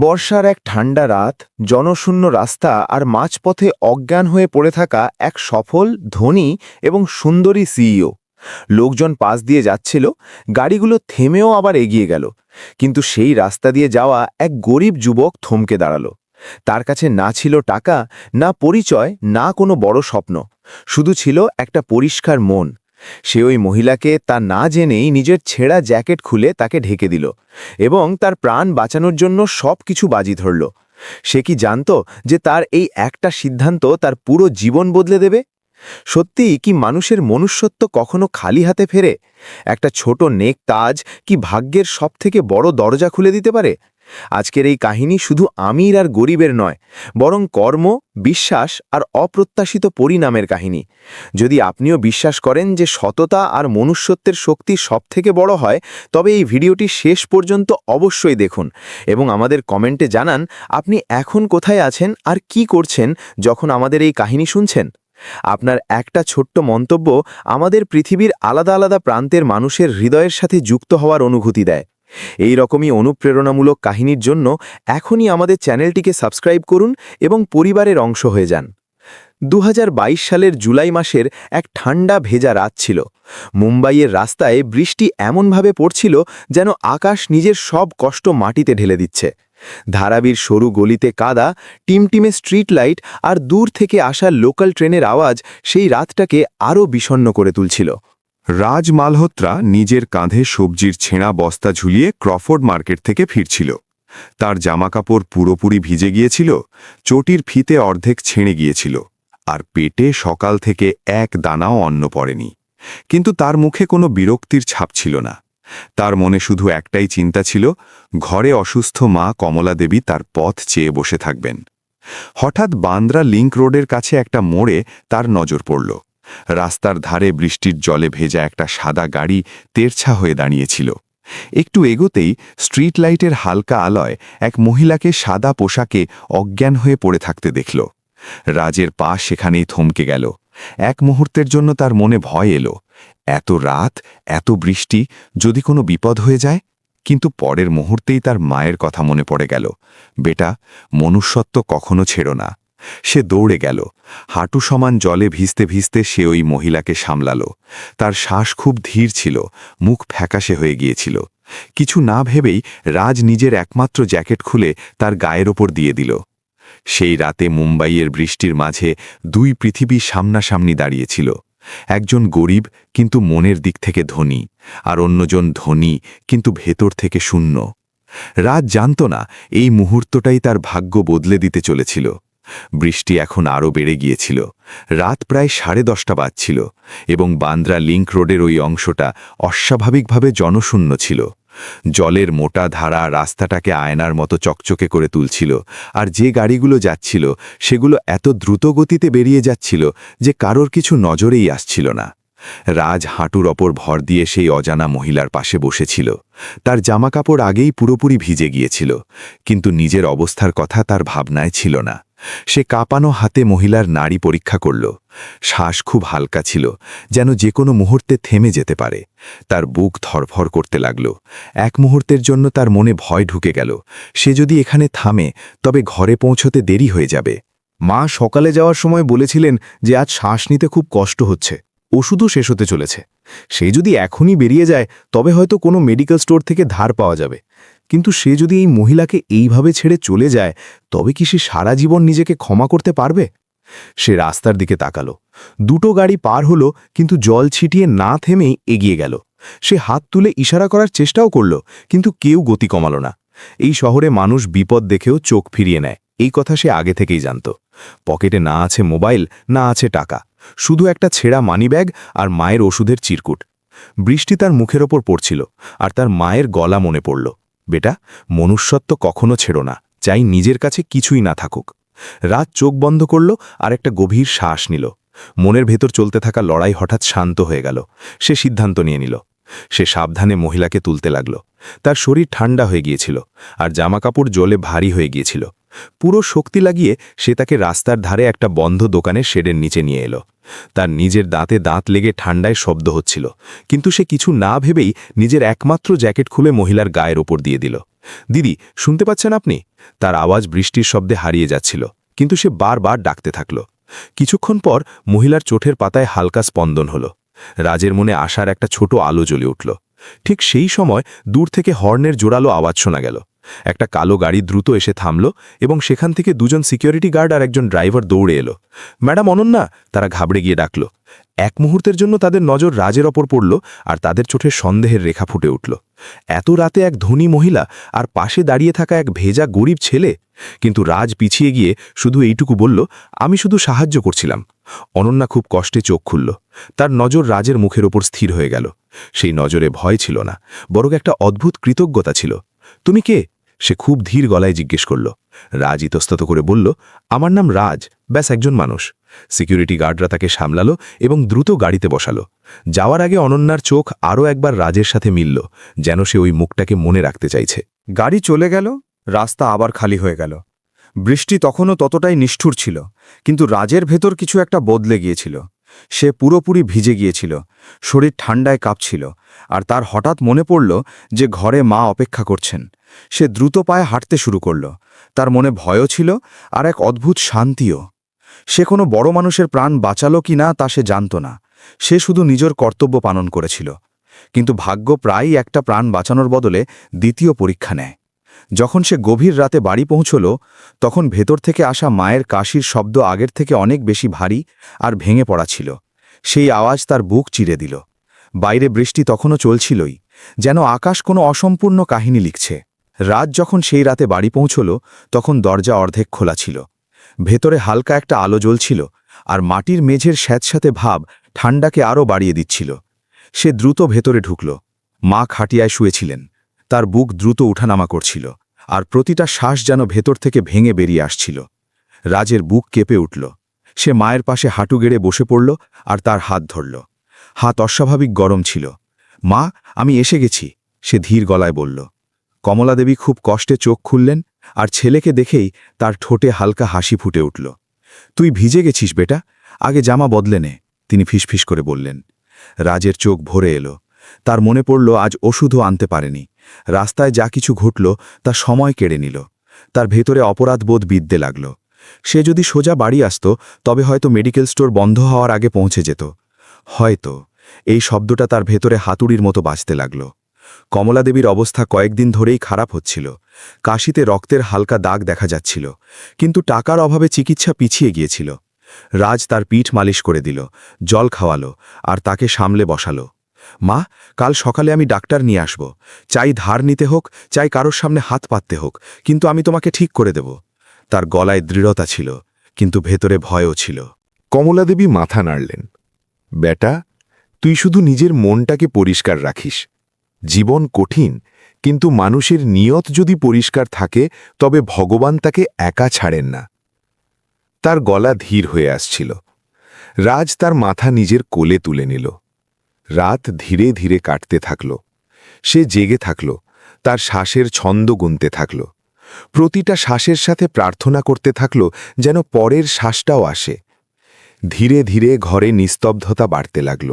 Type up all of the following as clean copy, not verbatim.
বর্ষার এক ঠান্ডা রাত, জনশূন্য রাস্তা আর মাঝপথে অজ্ঞান হয়ে পড়ে থাকা এক সফল, ধনী এবং সুন্দরী সিইও। লোকজন পাশ দিয়ে যাচ্ছিল, গাড়িগুলো থেমেও আবার এগিয়ে গেল। কিন্তু সেই রাস্তা দিয়ে যাওয়া এক গরিব যুবক থমকে দাঁড়ালো। তার কাছে না ছিল টাকা, না পরিচয়, না কোনো বড় স্বপ্ন। শুধু ছিল একটা পরিষ্কার মন। সে ওই মহিলাকে তা না জেনেই নিজের ছেঁড়া জ্যাকেট খুলে তাকে ঢেকে দিল এবং তার প্রাণ বাঁচানোর জন্য সব কিছু বাজি ধরল। সে কি জানত যে তার এই একটা সিদ্ধান্ত তার পুরো জীবন বদলে দেবে? সত্যিই কি মানুষের মনুষ্যত্ব কখনো খালি হাতে ফেরে? একটা ছোট নেক কাজ কি ভাগ্যের সবথেকে বড় দরজা খুলে দিতে পারে? আজকের এই কাহিনী শুধু আমির আর গরিবের নয়, বরং কর্ম, বিশ্বাস আর অপ্রত্যাশিত পরিণামের কাহিনী। যদি আপনিও বিশ্বাস করেন যে সততা আর মনুষ্যত্বের শক্তি সবথেকে বড় হয়, তবে এই ভিডিওটি শেষ পর্যন্ত অবশ্যই দেখুন এবং আমাদের কমেন্টে জানান আপনি এখন কোথায় আছেন আর কি করছেন যখন আমাদের এই কাহিনী শুনছেন। আপনার একটা ছোট্ট মন্তব্য আমাদের পৃথিবীর আলাদা আলাদা প্রান্তের মানুষের হৃদয়ের সাথে যুক্ত হওয়ার অনুভূতি দেয়। এই রকমই অনুপ্রেরণামূলক কাহিনীর জন্য এখনই আমাদের চ্যানেলটিকে সাবস্ক্রাইব করুন এবং পরিবারের অংশ হয়ে যান। 2022 সালের জুলাই মাসের এক ঠান্ডা ভেজা রাত ছিল। মুম্বাইয়ের রাস্তায় বৃষ্টি এমনভাবে পড়ছিল যেন আকাশ নিজের সব কষ্ট মাটিতে ঢেলে দিচ্ছে। ধারাবির সরু গলিতে কাদা, টিমটিমে স্ট্রিট লাইট আর দূর থেকে আসা লোকাল ট্রেনের আওয়াজ সেই রাতটাকে আরও বিষণ্ণ করে তুলছিল। রাজ মালহোত্রা নিজের কাঁধে সবজির ছেঁড়া বস্তা ঝুলিয়ে ক্রফোর্ড মার্কেট থেকে ফিরছিল। তার জামাকাপড় পুরোপুরি ভিজে গিয়েছিল, চটির ফিতে অর্ধেক ছেড়ে গিয়েছিল, আর পেটে সকাল থেকে এক দানাও অন্ন পড়েনি। কিন্তু তার মুখে কোনো বিরক্তির ছাপ ছিল না। তার মনে শুধু একটাই চিন্তা ছিল, ঘরে অসুস্থ মা কমলা দেবী তার পথ চেয়ে বসে থাকবেন। হঠাৎ বান্দ্রা লিংক রোডের কাছে একটা মোড়ে তার নজর পড়ল। রাস্তার ধারে বৃষ্টির জলে ভেজা একটা সাদা গাড়ি তেরছা হয়ে দাঁড়িয়েছিল। একটু এগোতেই স্ট্রিট লাইটের হালকা আলোয় এক মহিলাকে সাদা পোশাকে অজ্ঞান হয়ে পড়ে থাকতে দেখল। রাজের পা সেখানেই থমকে গেল। এক মুহূর্তের জন্য তার মনে ভয় এলো। এত রাত, এত বৃষ্টি, যদি কোনো বিপদ হয়ে যায়। কিন্তু পরের মুহূর্তেই তার মায়ের কথা মনে পড়ে গেল। বেটা, মনুষ্যত্ব কখনো ছেড়ো না। সে দৌড়ে গেল। হাঁটু সমান জলে ভিজতে ভিজতে সে ওই মহিলাকে সামলাল। তার শ্বাস খুব ধীর ছিল, মুখ ফ্যাকাশে হয়ে গিয়েছিল। কিছু না ভেবেই রাজ নিজের একমাত্র জ্যাকেট খুলে তার গায়ের ওপর দিয়ে দিল। সেই রাতে মুম্বাইয়ের বৃষ্টির মাঝে দুই পৃথিবী সামনাসামনি দাঁড়িয়েছিল। একজন গরিব কিন্তু মনের দিক থেকে ধনী, আর অন্যজন ধনী কিন্তু ভেতর থেকে শূন্য। রাজ জানত না এই মুহূর্তটাই তার ভাগ্য বদলে দিতে চলেছিল। বৃষ্টি এখন আরও বেড়ে গিয়েছিল। রাত প্রায় 10:30 বাজছিল এবং বান্দ্রা লিংক রোডের ওই অংশটা অস্বাভাবিকভাবে জনশূন্য ছিল। জলের মোটা ধারা রাস্তাটাকে আয়নার মতো চকচকে করে তুলছিল, আর যে গাড়িগুলো যাচ্ছিল সেগুলো এত দ্রুত গতিতে বেরিয়ে যাচ্ছিল যে কারোর কিছু নজরেই আসছিল না। রাজ হাঁটুর ওপর ভর দিয়ে সেই অজানা মহিলার পাশে বসেছিল। তার জামাকাপড় আগেই পুরোপুরি ভিজে গিয়েছিল, কিন্তু নিজের অবস্থার কথা তার ভাবনায় ছিল না। সে কাঁপানো হাতে মহিলার নাড়ি পরীক্ষা করল। শ্বাস খুব হালকা ছিল, যেন যে কোনো মুহূর্তে থেমে যেতে পারে। তার বুক ধরফর করতে লাগল। এক মুহূর্তের জন্য তার মনে ভয় ঢুকে গেল। সে যদি এখানে থামে তবে ঘরে পৌঁছতে দেরি হয়ে যাবে। মা সকালে যাওয়ার সময় বলেছিলেন যে আজ শ্বাস নিতে খুব কষ্ট হচ্ছে, ওষুধও শেষ হতে চলেছে। সে যদি এখনই বেরিয়ে যায় তবে হয়তো কোনো মেডিকেল স্টোর থেকে ধার পাওয়া যাবে। কিন্তু সে যদি এই মহিলাকে এইভাবে ছেড়ে চলে যায়, তবে কি সে সারা জীবন নিজেকে ক্ষমা করতে পারবে? সে রাস্তার দিকে তাকালো। দুটো গাড়ি পার হলো, কিন্তু জল ছিটিয়ে না থেমেই এগিয়ে গেল। সে হাত তুলে ইশারা করার চেষ্টাও করল, কিন্তু কেউ গতি কমালো না। এই শহরে মানুষ বিপদ দেখেও চোখ ফিরিয়ে নেয়, এই কথা সে আগে থেকেই জানত। পকেটে না আছে মোবাইল, না আছে টাকা, শুধু একটা ছেঁড়া মানিব্যাগ আর মায়ের ওষুধের চিরকুট। বৃষ্টি তার মুখের ওপর পড়ছিল, আর তার মায়ের গলা মনে পড়ল। বেটা, মনুষ্যত্ব কখনো ছেড়ো না, চাই নিজের কাছে কিছুই না থাকুক। রাত চোখ বন্ধ করল আর একটা গভীর শ্বাস নিল। মনের ভেতর চলতে থাকা লড়াই হঠাৎ শান্ত হয়ে গেল। সে সিদ্ধান্ত নিয়ে নিল। সে সাবধানে মহিলাকে তুলতে লাগল। তার শরীর ঠান্ডা হয়ে গিয়েছিল, আর জামাকাপড় জলে ভারী হয়ে গিয়েছিল। পুরো শক্তি লাগিয়ে সে তাকে রাস্তার ধারে একটা বন্ধ দোকানের শেডের নিচে নিয়ে এলো। তার নিজের দাঁতে দাঁত লেগে ঠান্ডায় শব্দ হচ্ছিল, কিন্তু সে কিছু না ভেবেই নিজের একমাত্র জ্যাকেট খুলে মহিলার গায়ের ওপর দিয়ে দিল। দিদি, শুনতে পাচ্ছেন আপনি? তার আওয়াজ বৃষ্টির শব্দে হারিয়ে যাচ্ছিল, কিন্তু সে বারবার ডাকতে থাকল। কিছুক্ষণ পর মহিলার চোখের পাতায় হালকা স্পন্দন হল। রাজের মনে আশার একটা ছোট আলো জ্বলে উঠল। ঠিক সেই সময় দূর থেকে হর্নের জোরালো আওয়াজ শোনা গেল। একটা কালো গাড়ি দ্রুত এসে থামল এবং সেখান থেকে দুজন সিকিউরিটি গার্ড আর একজন ড্রাইভার দৌড়ে এলো। ম্যাডাম অনন্যা, তারা ঘাবড়ে গিয়ে ডাকল। এক মুহূর্তের জন্য তাদের নজর রাজের ওপর পড়ল, আর তাদের চোখে সন্দেহের রেখা ফুটে উঠল। এত রাতে এক ধনী মহিলা আর পাশে দাঁড়িয়ে থাকা এক ভেজা গরিব ছেলে। কিন্তু রাজ পিছিয়ে গিয়ে শুধু এইটুকু বলল, আমি শুধু সাহায্য করছিলাম। অনন্যা খুব কষ্টে চোখ খুলল। তার নজর রাজের মুখের ওপর স্থির হয়ে গেল। সেই নজরে ভয় ছিল না, বরং একটা অদ্ভুত কৃতজ্ঞতা ছিল। তুমি কে? সে খুব ধীর গলায় জিজ্ঞেস করল। রাজ ইতস্তত করে বলল, আমার নাম রাজ, ব্যাস একজন মানুষ। সিকিউরিটি গার্ডরা তাকে সামলালো এবং দ্রুত গাড়িতে বসালো। যাওয়ার আগে অনন্যার চোখ আরও একবার রাজের সাথে মিলল, যেন সে ওই মুখটাকে মনে রাখতে চাইছে। গাড়ি চলে গেল, রাস্তা আবার খালি হয়ে গেল। বৃষ্টি তখনও ততটাই নিষ্ঠুর ছিল, কিন্তু রাজের ভেতর কিছু একটা বদলে গিয়েছিল। সে পুরোপুরি ভিজে গিয়েছিল, শরীর ঠান্ডায় কাঁপছিল, আর তার হঠাৎ মনে পড়ল যে ঘরে মা অপেক্ষা করছেন। সে দ্রুত পায়ে হাঁটতে শুরু করল। তার মনে ভয়ও ছিল আর এক অদ্ভুত শান্তিও। সে কোনো বড় মানুষের প্রাণ বাঁচালো কি না তা সে জানত না। সে শুধু নিজের কর্তব্য পালন করেছিল। কিন্তু ভাগ্য প্রায়ই একটা প্রাণ বাঁচানোর বদলে দ্বিতীয় পরীক্ষা নেয়। যখন সে গভীর রাতে বাড়ি পৌঁছল, তখন ভেতর থেকে আসা মায়ের কাশির শব্দ আগের থেকে অনেক বেশি ভারী আর ভেঙে পড়া ছিল। সেই আওয়াজ তার বুক চিরে দিল। বাইরে বৃষ্টি তখনও চলছিলই, যেন আকাশ কোনো অসম্পূর্ণ কাহিনী লিখছে। রাত যখন সেই রাতে বাড়ি পৌঁছল, তখন দরজা অর্ধেক খোলা ছিল। ভেতরে হালকা একটা আলো জ্বলছিল, আর মাটির মেঝের স্যাঁতস্যাঁতে ভাব ঠান্ডাকে আরও বাড়িয়ে দিচ্ছিল। সে দ্রুত ভেতরে ঢুকল। মা খাটিয়ায় শুয়েছিলেন। তার বুক দ্রুত উঠানামা করছিল, আর প্রতিটা শ্বাস যেন ভেতর থেকে ভেঙে বেরিয়ে আসছিল। রাজের বুক কেঁপে উঠল। সে মায়ের পাশে হাঁটু গেড়ে বসে পড়ল আর তার হাত ধরল। হাত অস্বাভাবিক গরম ছিল। মা, আমি এসে গেছি, সে ধীর গলায় বলল। কমলাদেবী খুব কষ্টে চোখ খুললেন, আর ছেলেকে দেখেই তার ঠোঁটে হালকা হাসি ফুটে উঠল। তুই ভিজে গেছিস বেটা, আগে জামা বদলে নে, তিনি ফিসফিস করে বললেন। রাজের চোখ ভরে এলো। তার মনে পড়ল আজ ওষুধও আনতে পারেনি। রাস্তায় যা কিছু ঘটল তা সময় কেড়ে নিল। তার ভেতরে অপরাধবোধ বিদ্যে লাগল। সে যদি সোজা বাড়ি আসত, তবে হয়তো মেডিকেল স্টোর বন্ধ হওয়ার আগে পৌঁছে যেত। হয়তো। এই শব্দটা তার ভেতরে হাতুড়ির মতো বাজতে লাগল। কমলাদেবীর অবস্থা কয়েকদিন ধরেই খারাপ হচ্ছিল। কাশিতে রক্তের হালকা দাগ দেখা যাচ্ছিল, কিন্তু টাকার অভাবে চিকিৎসা পিছিয়ে গিয়েছিল। রাজ তার পিঠ মালিশ করে দিল, জল খাওয়ালো, আর তাকে সামলে বসালো। মা, কাল সকালে আমি ডাক্তার নিয়ে আসব। চাই ধার নিতে হোক, চাই কারোর সামনে হাত পাততে হোক, কিন্তু আমি তোমাকে ঠিক করে দেব। তার গলায় দৃঢ়তা ছিল, কিন্তু ভেতরে ভয়ও ছিল। কমলাদেবী মাথা নাড়লেন। বেটা, তুই শুধু নিজের মনটাকে পরিষ্কার রাখিস। জীবন কঠিন, কিন্তু মানুষের নিয়ত যদি পরিষ্কার থাকে, তবে ভগবান তাকে একা ছাড়েন না। তার গলা ধীর হয়ে আসছিল। রাজ তার মাথা নিজের কোলে তুলে নিল। রাত ধীরে ধীরে কাটতে থাকল। সে জেগে থাকল, তার শ্বাসের ছন্দ গুনতে থাকল। প্রতিটা শ্বাসের সাথে প্রার্থনা করতে থাকল যেন পরের শ্বাসটাও আসে। ধীরে ধীরে ঘরে নিস্তব্ধতা বাড়তে লাগল।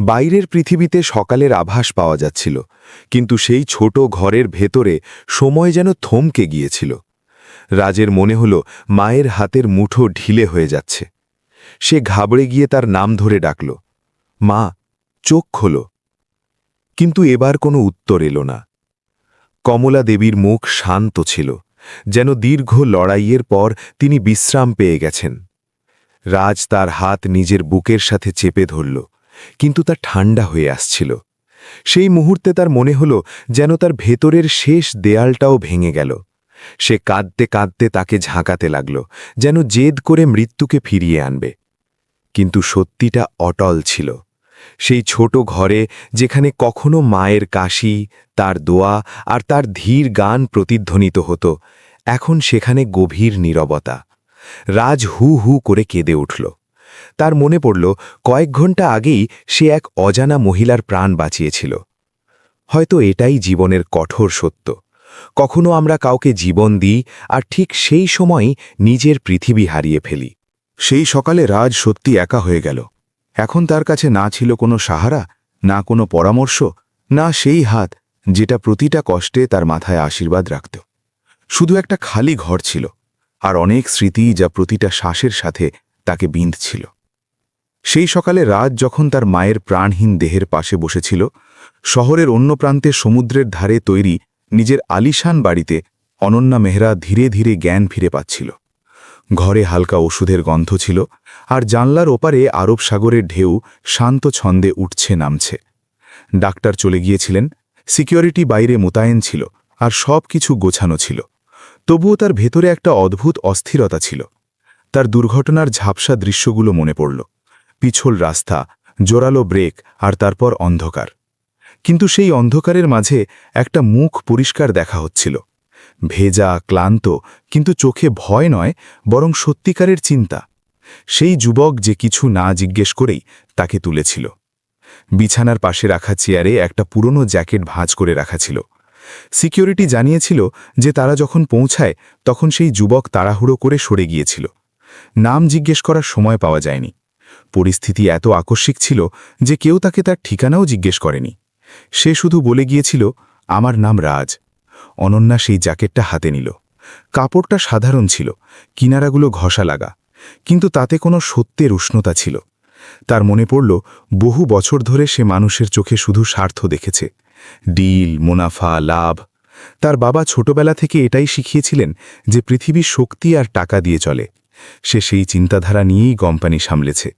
বাইরের পৃথিবীতে সকালের আভাস পাওয়া যাচ্ছিল, কিন্তু সেই ছোট ঘরের ভেতরে সময় যেন থমকে গিয়েছিল। রাজের মনে হল মায়ের হাতের মুঠো ঢিলে হয়ে যাচ্ছে। সে ঘাবড়ে গিয়ে তার নাম ধরে ডাকল, মা, চোখ খোলো। কিন্তু এবার কোনো উত্তর এলো না। কমলা দেবীর মুখ শান্ত ছিল, যেন দীর্ঘ লড়াইয়ের পর তিনি বিশ্রাম পেয়ে গেছেন। রাজ তার হাত নিজের বুকের সাথে চেপে ধরল, কিন্তু তা ঠান্ডা হয়ে আসছিল। সেই মুহূর্তে তার মনে হল যেন তার ভেতরের শেষ দেয়ালটাও ভেঙে গেল। সে কাঁদতে কাঁদতে তাকে ঝাঁকাতে লাগল, যেন জেদ করে মৃত্যুকে ফিরিয়ে আনবে। কিন্তু সত্যিটা অটল ছিল। সেই ছোট ঘরে, যেখানে কখনো মায়ের কাশি, তার দোয়া আর তার ধীর গান প্রতিধ্বনিত হতো, এখন সেখানে গভীর নীরবতা। রাজ হু হু করে কেঁদে উঠল। তার মনে পড়ল কয়েক ঘন্টা আগেই সে এক অজানা মহিলার প্রাণ বাঁচিয়েছিল। হয়তো এটাই জীবনের কঠোর সত্য। কখনো আমরা কাউকে জীবন দিই, আর ঠিক সেই সময়ই নিজের পৃথিবী হারিয়ে ফেলি। সেই সকালে রাজ সত্যি একা হয়ে গেল। এখন তার কাছে না ছিল কোনো সাহারা, না কোনো পরামর্শ, না সেই হাত যেটা প্রতিটা কষ্টে তার মাথায় আশীর্বাদ রাখত। শুধু একটা খালি ঘর ছিল, আর অনেক স্মৃতি যা প্রতিটা শ্বাসের সাথে তাকে বিঁধছিল। সেই সকালে রাজ যখন তার মায়ের প্রাণহীন দেহের পাশে বসেছিল, শহরের অন্য প্রান্তে সমুদ্রের ধারে তৈরি নিজের আলিশান বাড়িতে, অনন্যা মেহরা ধীরে ধীরে জ্ঞান ফিরে পাচ্ছিল। ঘরে হালকা ওষুধের গন্ধ ছিল, আর জানলার ওপারে আরব সাগরের ঢেউ শান্ত ছন্দে উঠছে নামছে। ডাক্তার চলে গিয়েছিলেন, সিকিউরিটি বাইরে মোতায়েন ছিল, আর সব কিছু গোছানো ছিল। তবুও তার ভেতরে একটা অদ্ভুত অস্থিরতা ছিল। তার দুর্ঘটনার ঝাপসা দৃশ্যগুলো মনে পড়ল, পিছল রাস্তা, জোরালো ব্রেক, আর তারপর অন্ধকার। কিন্তু সেই অন্ধকারের মাঝে একটা মুখ পরিষ্কার দেখা হচ্ছিল, ভেজা, ক্লান্ত, কিন্তু চোখে ভয় নয়, বরং সত্যিকারের চিন্তা। সেই যুবক যে কিছু না জিজ্ঞেস করেই তাকে তুলেছিল। বিছানার পাশে রাখা চেয়ারে একটা পুরনো জ্যাকেট ভাঁজ করে রাখা ছিল। সিকিউরিটি জানিয়েছিল যে তারা যখন পৌঁছায় তখন সেই যুবক তাড়াহুড়ো করে সরে গিয়েছিল। নাম জিজ্ঞেস করার সময় পাওয়া যায়নি। পরিস্থিতি এত আকস্মিক ছিল যে কেউ তাকে তার ঠিকানাও জিজ্ঞেস করেনি। সে শুধু বলে গিয়েছিল, আমার নাম রাজ। অনন্যা সেই জ্যাকেটটা হাতে নিল। কাপড়টা সাধারণ ছিল, কিনারাগুলো ঘষা লাগা, কিন্তু তাতে কোনো সত্যের উষ্ণতা ছিল। তার মনে পড়ল, বহু বছর ধরে সে মানুষের চোখে শুধু স্বার্থ দেখেছে, ডিল, মুনাফা, লাভ। তার বাবা ছোটবেলা থেকে এটাই শিখিয়েছিলেন যে পৃথিবীর শক্তি আর টাকা দিয়ে চলে। সে সেই চিন্তাধারা নিয়েই কোম্পানি সামলেছে,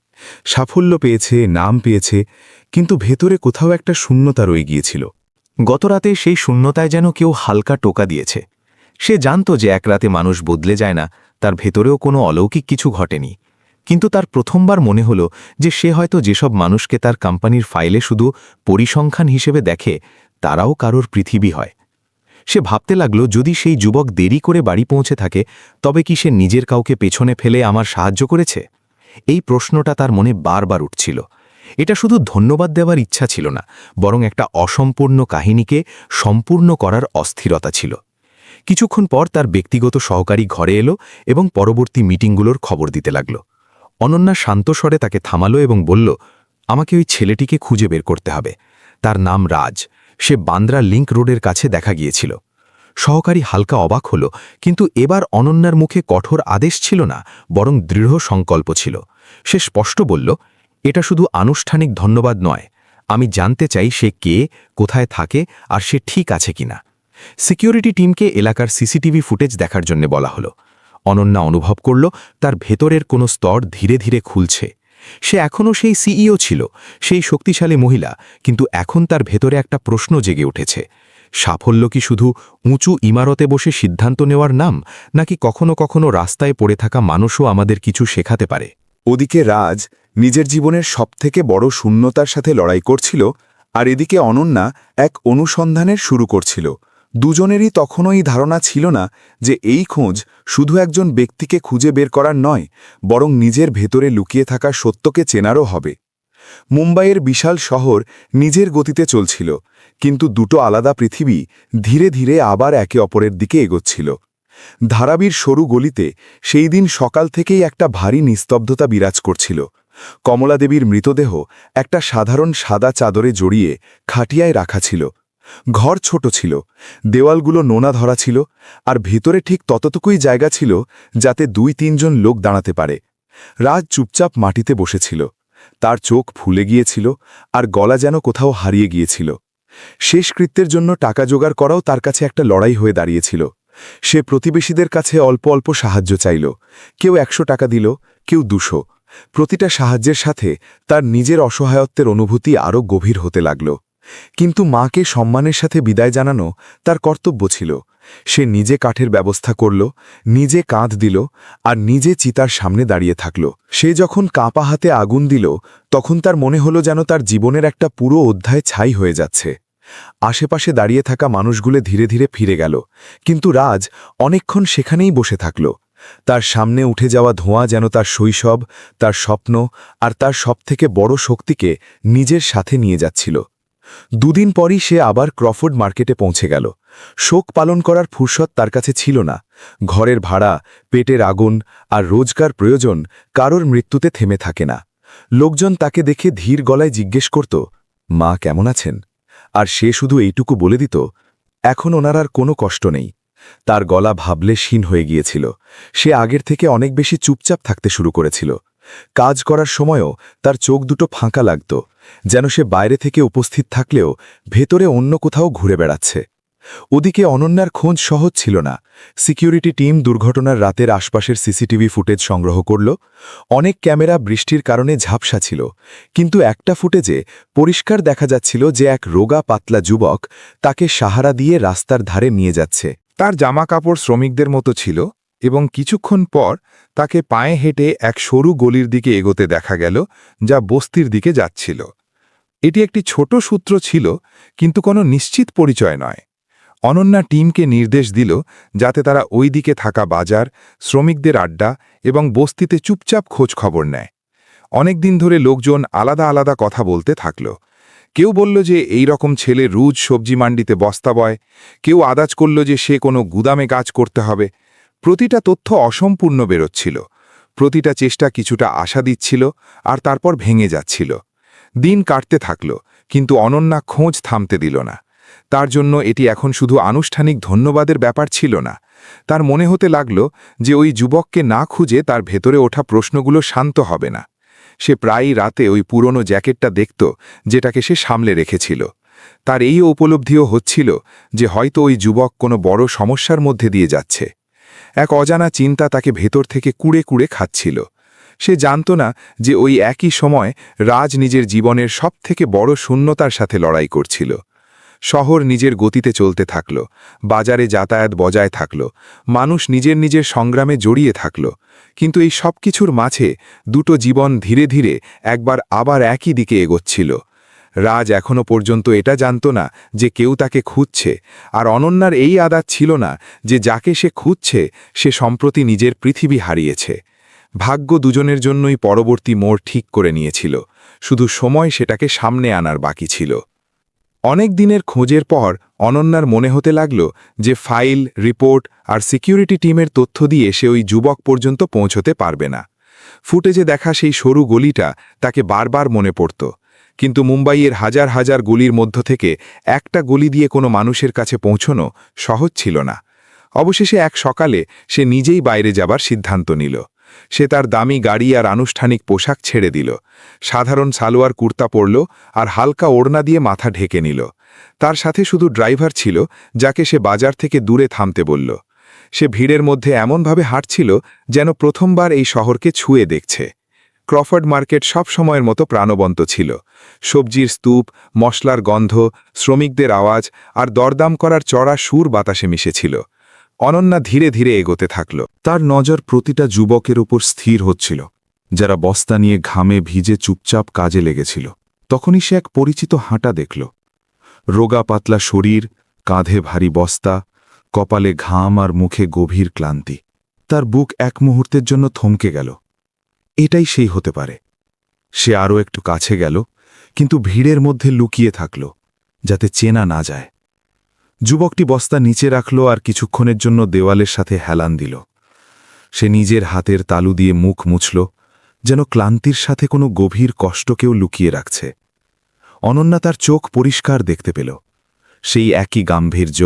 সাফল্য পেয়েছে, নাম পেয়েছে, কিন্তু ভেতরে কোথাও একটা শূন্যতা রয়ে গিয়েছিল। গতরাতে সেই শূন্যতায় যেন কেউ হালকা টোকা দিয়েছে। সে জানত যে এক রাতে মানুষ বদলে যায় না, তার ভেতরেও কোনো অলৌকিক কিছু ঘটেনি। কিন্তু তার প্রথমবার মনে হলো যে সে হয়তো যেসব মানুষকে তার কোম্পানির ফাইলে শুধু পরিসংখ্যান হিসেবে দেখে, তারাও কারোর পৃথিবী হয়। সে ভাবতে লাগল, যদি সেই যুবক দেরি করে বাড়ি পৌঁছে থাকে, তবে কি সে নিজের কাউকে পেছনে ফেলে আমার সাহায্য করেছে? এই প্রশ্নটা তার মনে বারবার উঠছিল। এটা শুধু ধন্যবাদ দেওয়ার ইচ্ছা ছিল না, বরং একটা অসম্পূর্ণ কাহিনীকে সম্পূর্ণ করার অস্থিরতা ছিল। কিছুক্ষণ পর তার ব্যক্তিগত সহকারী ঘরে এলো এবং পরবর্তী মিটিংগুলোর খবর দিতে লাগল। অনন্যা শান্ত স্বরে তাকে থামালো এবং বলল, আমাকে ওই ছেলেটিকে খুঁজে বের করতে হবে। তার নাম রাজ। সে বান্দ্রা লিংক রোডের কাছে দেখা গিয়েছিল। সহকারী হালকা অবাক হল, কিন্তু এবার অনন্যার মুখে কঠোর আদেশ ছিল না, বরং দৃঢ় সংকল্প ছিল। সে স্পষ্ট বলল, এটা শুধু আনুষ্ঠানিক ধন্যবাদ নয়, আমি জানতে চাই সে কে, কোথায় থাকে, আর সে ঠিক আছে কিনা। সিকিউরিটি টিমকে এলাকার সিসিটিভি ফুটেজ দেখার জন্য বলা হলো। অনন্যা অনুভব করল তার ভেতরের কোনো স্তর ধীরে ধীরে খুলছে। সে এখনও সেই সিইও ছিল, সেই শক্তিশালী মহিলা, কিন্তু এখন তার ভেতরে একটা প্রশ্ন জেগে উঠেছে। সাফল্য কি শুধু উঁচু ইমারতে বসে সিদ্ধান্ত নেওয়ার নাম, নাকি কখনো কখনো রাস্তায় পড়ে থাকা মানুষও আমাদের কিছু শেখাতে পারে? ওদিকে রাজ নিজের জীবনের সবথেকে বড় শূন্যতার সাথে লড়াই করছিল, আর এদিকে অনন্যা এক অনুসন্ধানের শুরু করছিল। দুজনেরই তখনও এই ধারণা ছিল না যে এই খোঁজ শুধু একজন ব্যক্তিকে খুঁজে বের করার নয়, বরং নিজের ভেতরে লুকিয়ে থাকা সত্যকে চেনারও হবে। মুম্বাইয়ের বিশাল শহর নিজের গতিতে চলছিল, কিন্তু দুটো আলাদা পৃথিবী ধীরে ধীরে আবার একে অপরের দিকে এগোচ্ছিল। ধারাবির সরু গলিতে সেই দিন সকাল থেকেই একটা ভারী নিস্তব্ধতা বিরাজ করছিল। কমলাদেবীর মৃতদেহ একটা সাধারণ সাদা চাদরে জড়িয়ে খাটিয়ায় রাখা ছিল। ঘর ছোট ছিল, দেওয়ালগুলো নোনা ধরা ছিল, আর ভেতরে ঠিক ততটুকুই জায়গা ছিল যাতে 2-3 জন লোক দাঁড়াতে পারে। রাজ চুপচাপ মাটিতে বসেছিল। তার চোখ ফুলে গিয়েছিল, আর গলা যেন কোথাও হারিয়ে গিয়েছিল। শেষকৃত্যের জন্য টাকা জোগাড় করাও তার কাছে একটা লড়াই হয়ে দাঁড়িয়েছিল। সে প্রতিবেশীদের কাছে অল্প অল্প সাহায্য চাইল। কেউ 100 টাকা দিল, কেউ 200। প্রতিটা সাহায্যের সাথে তার নিজের অসহায়ত্বের অনুভূতি আরও গভীর হতে লাগল। কিন্তু মাকে সম্মানের সাথে বিদায় জানানো তার কর্তব্য ছিল। সে নিজে কাঠের ব্যবস্থা করল, নিজে কাঁধ দিল, আর নিজে চিতার সামনে দাঁড়িয়ে থাকল। সে যখন কাঁপা হাতে আগুন দিল, তখন তার মনে হলো যেন তার জীবনের একটা পুরো অধ্যায় ছাই হয়ে যাচ্ছে। আশেপাশে দাঁড়িয়ে থাকা মানুষগুলো ধীরে ধীরে ফিরে গেল, কিন্তু রাজ অনেকক্ষণ সেখানেই বসে থাকল। তার সামনে উঠে যাওয়া ধোঁয়া যেন তার শৈশব, তার স্বপ্ন, আর তার সবথেকে বড় শক্তিকে নিজের সাথে নিয়ে যাচ্ছিল। দুদিন পরই সে আবার ক্রফোর্ড মার্কেটে পৌঁছে গেল। শোক পালন করার ফুরসত তার কাছে ছিল না। ঘরের ভাড়া, পেটের আগুন আর রোজগার প্রয়োজন কারোর মৃত্যুতে থেমে থাকে না। লোকজন তাকে দেখে ধীর গলায় জিজ্ঞেস করত, মা কেমন আছেন? আর সে শুধু এইটুকু বলে দিত, এখন ওনার আর কোনো কষ্ট নেই। তার গলা ভাবলে ক্ষীণ হয়ে গিয়েছিল। সে আগের থেকে অনেক বেশি চুপচাপ থাকতে শুরু করেছিল। কাজ করার সময়ও তার চোখ দুটো ফাঁকা লাগত, যেন সে বাইরে থেকে উপস্থিত থাকলেও ভেতরে অন্য কোথাও ঘুরে বেড়াচ্ছে। ওদিকে অনন্যার খোঁজ সহজ ছিল না। সিকিউরিটি টিম দুর্ঘটনার রাতের আশপাশের সিসিটিভি ফুটেজ সংগ্রহ করল। অনেক ক্যামেরা বৃষ্টির কারণে ঝাপসা ছিল, কিন্তু একটা ফুটেজে পরিষ্কার দেখা যাচ্ছিল যে এক রোগা পাতলা যুবক তাকে সাহারা দিয়ে রাস্তার ধারে নিয়ে যাচ্ছে। তার জামাকাপড় শ্রমিকদের মতো ছিল এবং কিছুক্ষণ পর তাকে পায়ে হেঁটে এক সরু গলির দিকে এগোতে দেখা গেল, যা বস্তির দিকে যাচ্ছিল। এটি একটি ছোট সূত্র ছিল, কিন্তু কোনো নিশ্চিত পরিচয় নয়। অনন্যা টিমকে নির্দেশ দিল যাতে তারা ওই দিকে থাকা বাজার, শ্রমিকদের আড্ডা এবং বস্তিতে চুপচাপ খোঁজ খবর নেয়। অনেক দিন ধরে লোকজন আলাদা আলাদা কথা বলতে থাকল। কেউ বলল যে এই রকম ছেলে রোজ সবজি মান্ডিতে বস্তা বয়, কেউ আদাজ করল যে সে কোনো গুদামে কাজ করতে হবে। প্রতিটা তথ্য অসম্পূর্ণ বেরোচ্ছিল, প্রতিটা চেষ্টা কিছুটা আশা দিচ্ছিল আর তারপর ভেঙে যাচ্ছিল। দিন কাটতে থাকল, কিন্তু অনন্যা খোঁজ থামতে দিল না। তার জন্য এটি এখন শুধু আনুষ্ঠানিক ধন্যবাদের ব্যাপার ছিল না। তার মনে হতে লাগল যে ওই যুবককে না খুঁজে তার ভেতরে ওঠা প্রশ্নগুলো শান্ত হবে না। সে প্রায়ই রাতে ওই পুরনো জ্যাকেটটা দেখত, যেটাকে সে সামলে রেখেছিল। তার এই উপলব্ধিও হচ্ছিল যে হয়তো ওই যুবক কোনো বড় সমস্যার মধ্যে দিয়ে যাচ্ছে। এক অজানা চিন্তা তাকে ভেতর থেকে কুড়ে কুড়ে খাচ্ছিল। সে জানত না যে ওই একই সময় রাজ নিজের জীবনের সবথেকে বড় শূন্যতার সাথে লড়াই করছিল। শহর নিজের গতিতে চলতে থাকল, বাজারে যাতায়াত বজায় থাকল, মানুষ নিজের নিজের সংগ্রামে জড়িয়ে থাকল, কিন্তু এই সব কিছুর মাঝে দুটো জীবন ধীরে ধীরে একবার আবার একই দিকে এগোচ্ছিল। রাজ এখনও পর্যন্ত এটা জানত না যে কেউ তাকে খুঁজছে, আর অনন্যার এই আদাত ছিল না যে যাকে সে খুঁজছে সে সম্প্রতি নিজের পৃথিবী হারিয়েছে। ভাগ্য দুজনের জন্যই পরবর্তী মোড় ঠিক করে নিয়েছিল, শুধু সময় সেটাকে সামনে আনার বাকি ছিল। অনেক দিনের খোঁজের পর অনন্যার মনে হতে লাগল যে ফাইল, রিপোর্ট আর সিকিউরিটি টিমের তথ্য দিয়ে সে ওই যুবক পর্যন্ত পৌঁছতে পারবে না। ফুটেজে দেখা সেই সরু গলিটা তাকে বারবার মনে পড়ত, কিন্তু মুম্বাইয়ের হাজার হাজার গলির মধ্য থেকে একটা গলি দিয়ে কোনো মানুষের কাছে পৌঁছনো সহজ ছিল না। অবশেষে এক সকালে সে নিজেই বাইরে যাবার সিদ্ধান্ত নিল। সে তার দামি গাড়ি আর আনুষ্ঠানিক পোশাক ছেড়ে দিল, সাধারণ সালোয়ার কুর্তা পরল আর হালকা ওড়না দিয়ে মাথা ঢেকে নিল। তার সাথে শুধু ড্রাইভার ছিল, যাকে সে বাজার থেকে দূরে থামতে বলল। সে ভিড়ের মধ্যে এমনভাবে হাঁটছিল যেন প্রথমবার এই শহরকে ছুঁয়ে দেখছে। ক্রফোর্ড মার্কেট সব সময়ের মতো প্রাণবন্ত ছিল। সবজির স্তূপ, মশলার গন্ধ, শ্রমিকদের আওয়াজ আর দরদাম করার চড়া সুর বাতাসে মিশেছিল। অনন্যা ধীরে ধীরে এগোতে থাকল। তার নজর প্রতিটা যুবকের উপর স্থির হচ্ছিল, যারা বস্তা নিয়ে ঘামে ভিজে চুপচাপ কাজে লেগেছিল। তখনই সে এক পরিচিত হাঁটা দেখল। রোগা পাতলা শরীর, কাঁধে ভারী বস্তা, কপালে ঘাম আর মুখে গভীর ক্লান্তি। তার বুক এক মুহূর্তের জন্য থমকে গেল। এটাই সেই হতে পারে। সে আরও একটু কাছে গেল, কিন্তু ভিড়ের মধ্যে লুকিয়ে থাকল, যাতে চেনা না যায়। যুবকটি বস্তা নিচে রাখল আর কিছুক্ষণের জন্য দেওয়ালের সাথে হেলান দিল। সে নিজের হাতের তালু দিয়ে মুখ মুছল, যেন ক্লান্তির সাথে কোনো গভীর কষ্টকেও লুকিয়ে রাখছে। অনন্যা তার চোখ পরিষ্কার দেখতে পেল, সেই একই গাম্ভীর্য,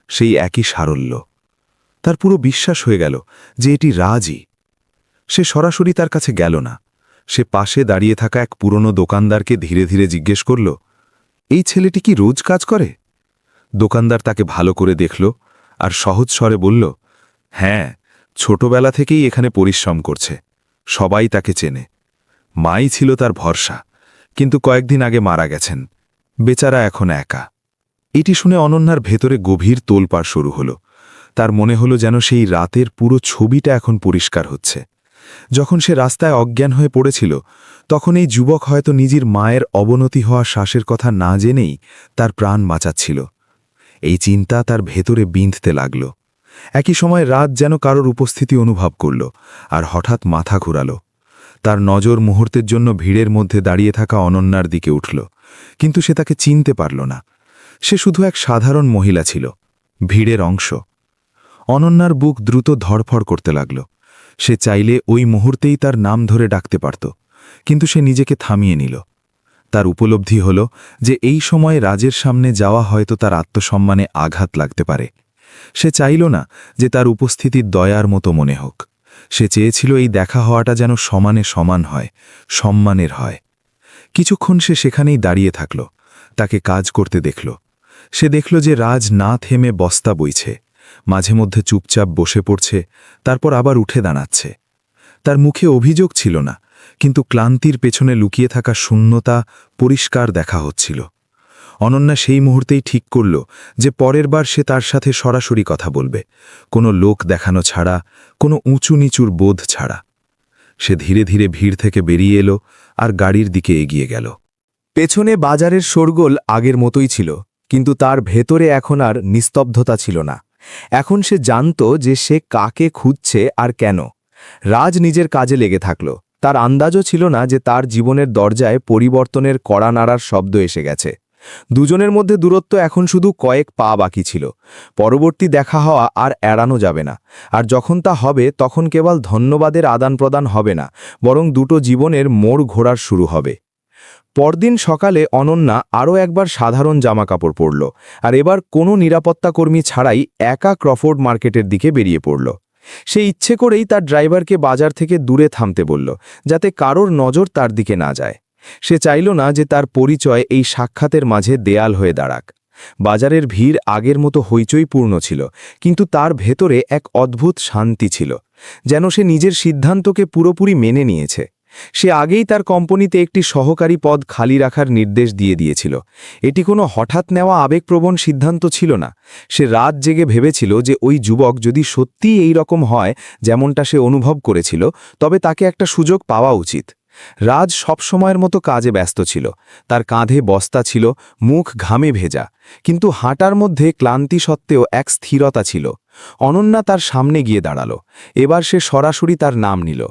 সেই একই সারল্য। তার পুরো বিশ্বাস হয়ে গেল যে এটি রাজই। সে সরাসরি তার কাছে গেল না। সে পাশে দাঁড়িয়ে থাকা এক পুরনো দোকানদারকে ধীরে ধীরে জিজ্ঞেস করল, এই ছেলেটি কি রোজ কাজ করে? দোকানদার তাকে ভালো করে দেখল আর সহজ স্বরে বলল, হ্যাঁ, ছোটবেলা থেকেই এখানে পরিশ্রম করছে, সবাই তাকে চেনে। মাই ছিল তার ভরসা, কিন্তু কয়েকদিন আগে মারা গেছেন, বেচারা এখন একা। এটি শুনে অনন্যার ভেতরে গভীর তোলপাড় শুরু হল। তার মনে হলো যেন সেই রাতের পুরো ছবিটা এখন পরিষ্কার হচ্ছে। যখন সে রাস্তায় অজ্ঞান হয়ে পড়েছিল, তখন এই যুবক হয়তো নিজের মায়ের অবনতি হওয়া শ্বাসের কথা না জেনেই তার প্রাণ বাঁচাচ্ছিল। এই চিন্তা তার ভেতরে বিঁধতে লাগল। একই সময় রাত যেন কারোর উপস্থিতি অনুভব করল আর হঠাৎ মাথা ঘুরাল। তার নজর মুহূর্তের জন্য ভিড়ের মধ্যে দাঁড়িয়ে থাকা অনন্যার দিকে উঠল। কিন্তু সে তাকে চিনতে পারল না। সে শুধু এক সাধারণ মহিলা ছিল, ভিড়ের অংশ। অনন্যার বুক দ্রুত ধড়ফড় করতে লাগল। সে চাইলে ওই মুহূর্তেই তার নাম ধরে ডাকতে পারত, কিন্তু সে নিজেকে থামিয়ে নিল। তার উপলব্ধি হল যে এই সময়ে রাজের সামনে যাওয়া হয়তো তার আত্মসম্মানে আঘাত লাগতে পারে। সে চাইল না যে তার উপস্থিতি দয়ার মতো মনে হোক। সে চেয়েছিল এই দেখা হওয়াটা যেন সমানে সমান হয়, সম্মানের হয়। কিছুক্ষণ সে সেখানেই দাঁড়িয়ে থাকল, তাকে কাজ করতে দেখল। সে দেখল যে রাজ না থেমে বস্তা বইছে, মাঝে মধ্যে চুপচাপ বসে পড়ছে, তারপর আবার উঠে দাঁড়াচ্ছে। তার মুখে অভিযোগ ছিল না, কিন্তু ক্লান্তির পেছনে লুকিয়ে থাকা শূন্যতা পরিষ্কার দেখা হচ্ছিল। অনন্যা সেই মুহূর্তেই ঠিক করল যে পরের বার সে তার সাথে সরাসরি কথা বলবে, কোনো লোক দেখানো ছাড়া, কোনো উঁচু নিচুর বোধ ছাড়া। সে ধীরে ধীরে ভিড় থেকে বেরিয়ে এলো আর গাড়ির দিকে এগিয়ে গেল। পেছনে বাজারের শোরগোল আগের মতোই ছিল, কিন্তু তার ভেতরে এখন আর নিস্তব্ধতা ছিল না। এখন সে জানত যে সে কাকে খুঁজছে আর কেন। রাজ নিজের কাজে লেগে থাকল। তার আন্দাজও ছিল না যে তার জীবনের দরজায় পরিবর্তনের কড়া নাড়ার শব্দ এসে গেছে। দুজনের মধ্যে দূরত্ব এখন শুধু কয়েক পা বাকি ছিল। পরবর্তী দেখা হওয়া আর এড়ানো যাবে না। আর যখন তা হবে তখন কেবল ধন্যবাদের আদান প্রদান হবে না, বরং দুটো জীবনের মোড় ঘোরার শুরু হবে। পরদিন সকালে অনন্যা আরও একবার সাধারণ জামাকাপড় পরল, আর এবার কোনো নিরাপত্তাকর্মী ছাড়াই একা ক্রফোর্ড মার্কেটের দিকে বেরিয়ে পড়ল। সে ইচ্ছে করেই তার ড্রাইভারকে বাজার থেকে দূরে থামতে বলল, যাতে কারোর নজর তার দিকে না যায়। সে চাইল না যে তার পরিচয় এই সাক্ষাতের মাঝে দেয়াল হয়ে দাঁড়াক। বাজারের ভিড় আগের মতো হইচইপূর্ণ ছিল, কিন্তু তার ভেতরে এক অদ্ভুত শান্তি ছিল, যেন সে নিজের সিদ্ধান্তকে পুরোপুরি মেনে নিয়েছে। সে আগেই তার কোম্পানিতে একটি সহকারী পদ খালি রাখার নির্দেশ দিয়ে দিয়েছিল। এটি কোনো হঠাৎ নেওয়া আবেগপ্রবণ সিদ্ধান্ত ছিল না। সে রাত জেগে ভেবেছিল যে ওই যুবক যদি সত্যিই এই রকম হয় যেমনটা সে অনুভব করেছিল, তবে তাকে একটা সুযোগ পাওয়া উচিত। রাজ সবসময়ের মতো কাজে ব্যস্ত ছিল। তার কাঁধে বস্তা ছিল, মুখ ঘামে ভেজা, কিন্তু হাঁটার মধ্যে ক্লান্তি সত্ত্বেও এক স্থিরতা ছিল। অনন্যা তার সামনে গিয়ে দাঁড়াল। এবার সে সরাসরি তার নাম নিল,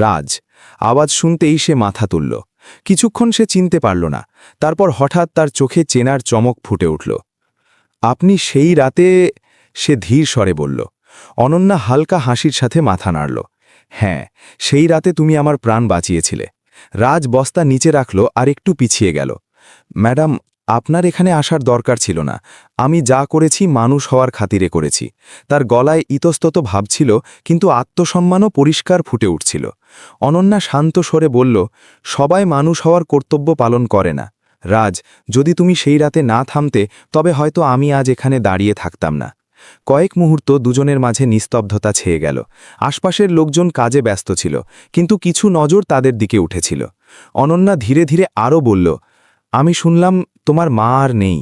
রাজ। আওয়াজ শুনতেই সে মাথা তুলল। কিছুক্ষণ সে চিনতে পারল না, তারপর হঠাৎ তার চোখে চেনার চমক ফুটে উঠল। আপনি সেই রাতে, সে ধীর স্বরে বলল। অনন্যা হালকা হাসির সাথে মাথা নাড়ল। হ্যাঁ, সেই রাতে তুমি আমার প্রাণ বাঁচিয়েছিলে। রাজ বস্তা নিচে রাখল আর একটু পিছিয়ে গেল। ম্যাডাম, আপনার এখানে আসার দরকার ছিল না। আমি যা করেছি মানুষ হওয়ার খাতিরে করেছি। তার গলায় ইতস্তত ভাব ছিল, কিন্তু আত্মসম্মানও পরিষ্কার ফুটে উঠছিল। অনন্যা শান্ত স্বরে বলল, সবাই মানুষ হওয়ার কর্তব্য পালন করে না। রাজ, যদি তুমি সেই রাতে না থামতে, তবে হয়তো আমি আজ এখানে দাঁড়িয়ে থাকতাম না। কয়েক মুহূর্ত দুজনের মাঝে নিস্তব্ধতা ছেয়ে গেল। আশপাশের লোকজন কাজে ব্যস্ত ছিল, কিন্তু কিছু নজর তাদের দিকে উঠেছিল। অনন্যা ধীরে ধীরে আরও বলল, আমি শুনলাম তোমার মা আর নেই।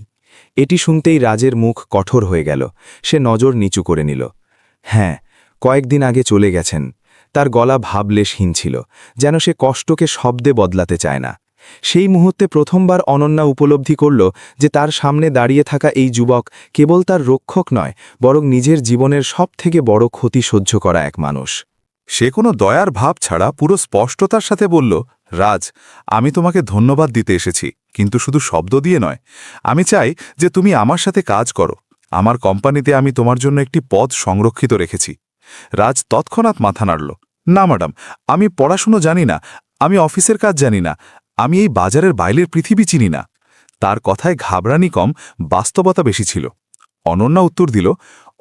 এটি শুনতেই রাজের মুখ কঠোর হয়ে গেল। সে নজর নিচু করে নিল। হ্যাঁ, কয়েকদিন আগে চলে গেছেন। তার গলা ভাবলেশহীন ছিল, যেন সে কষ্টকে শব্দে বদলাতে চায় না। সেই মুহূর্তে প্রথমবার অনন্যা উপলব্ধি করল যে তার সামনে দাঁড়িয়ে থাকা এই যুবক কেবল তার রক্ষক নয়, বরং নিজের জীবনের সবথেকে বড় ক্ষতি সহ্য করা এক মানুষ। সে কোনো দয়ার ভাব ছাড়া পুরো স্পষ্টতার সাথে বলল, রাজ, আমি তোমাকে ধন্যবাদ দিতে এসেছি, কিন্তু শুধু শব্দ দিয়ে নয়। আমি চাই যে তুমি আমার সাথে কাজ করো। আমার কোম্পানিতে আমি তোমার জন্য একটি পদ সংরক্ষিত রেখেছি। রাজ তৎক্ষণাৎ মাথা নাড়ল। না ম্যাডাম, আমি পড়াশুনো জানি না, আমি অফিসের কাজ জানি না, আমি এই বাজারের বাইরের পৃথিবী চিনি না। তার কথায় ঘাবড়ানি কম, বাস্তবতা বেশি ছিল। অনন্যা উত্তর দিল,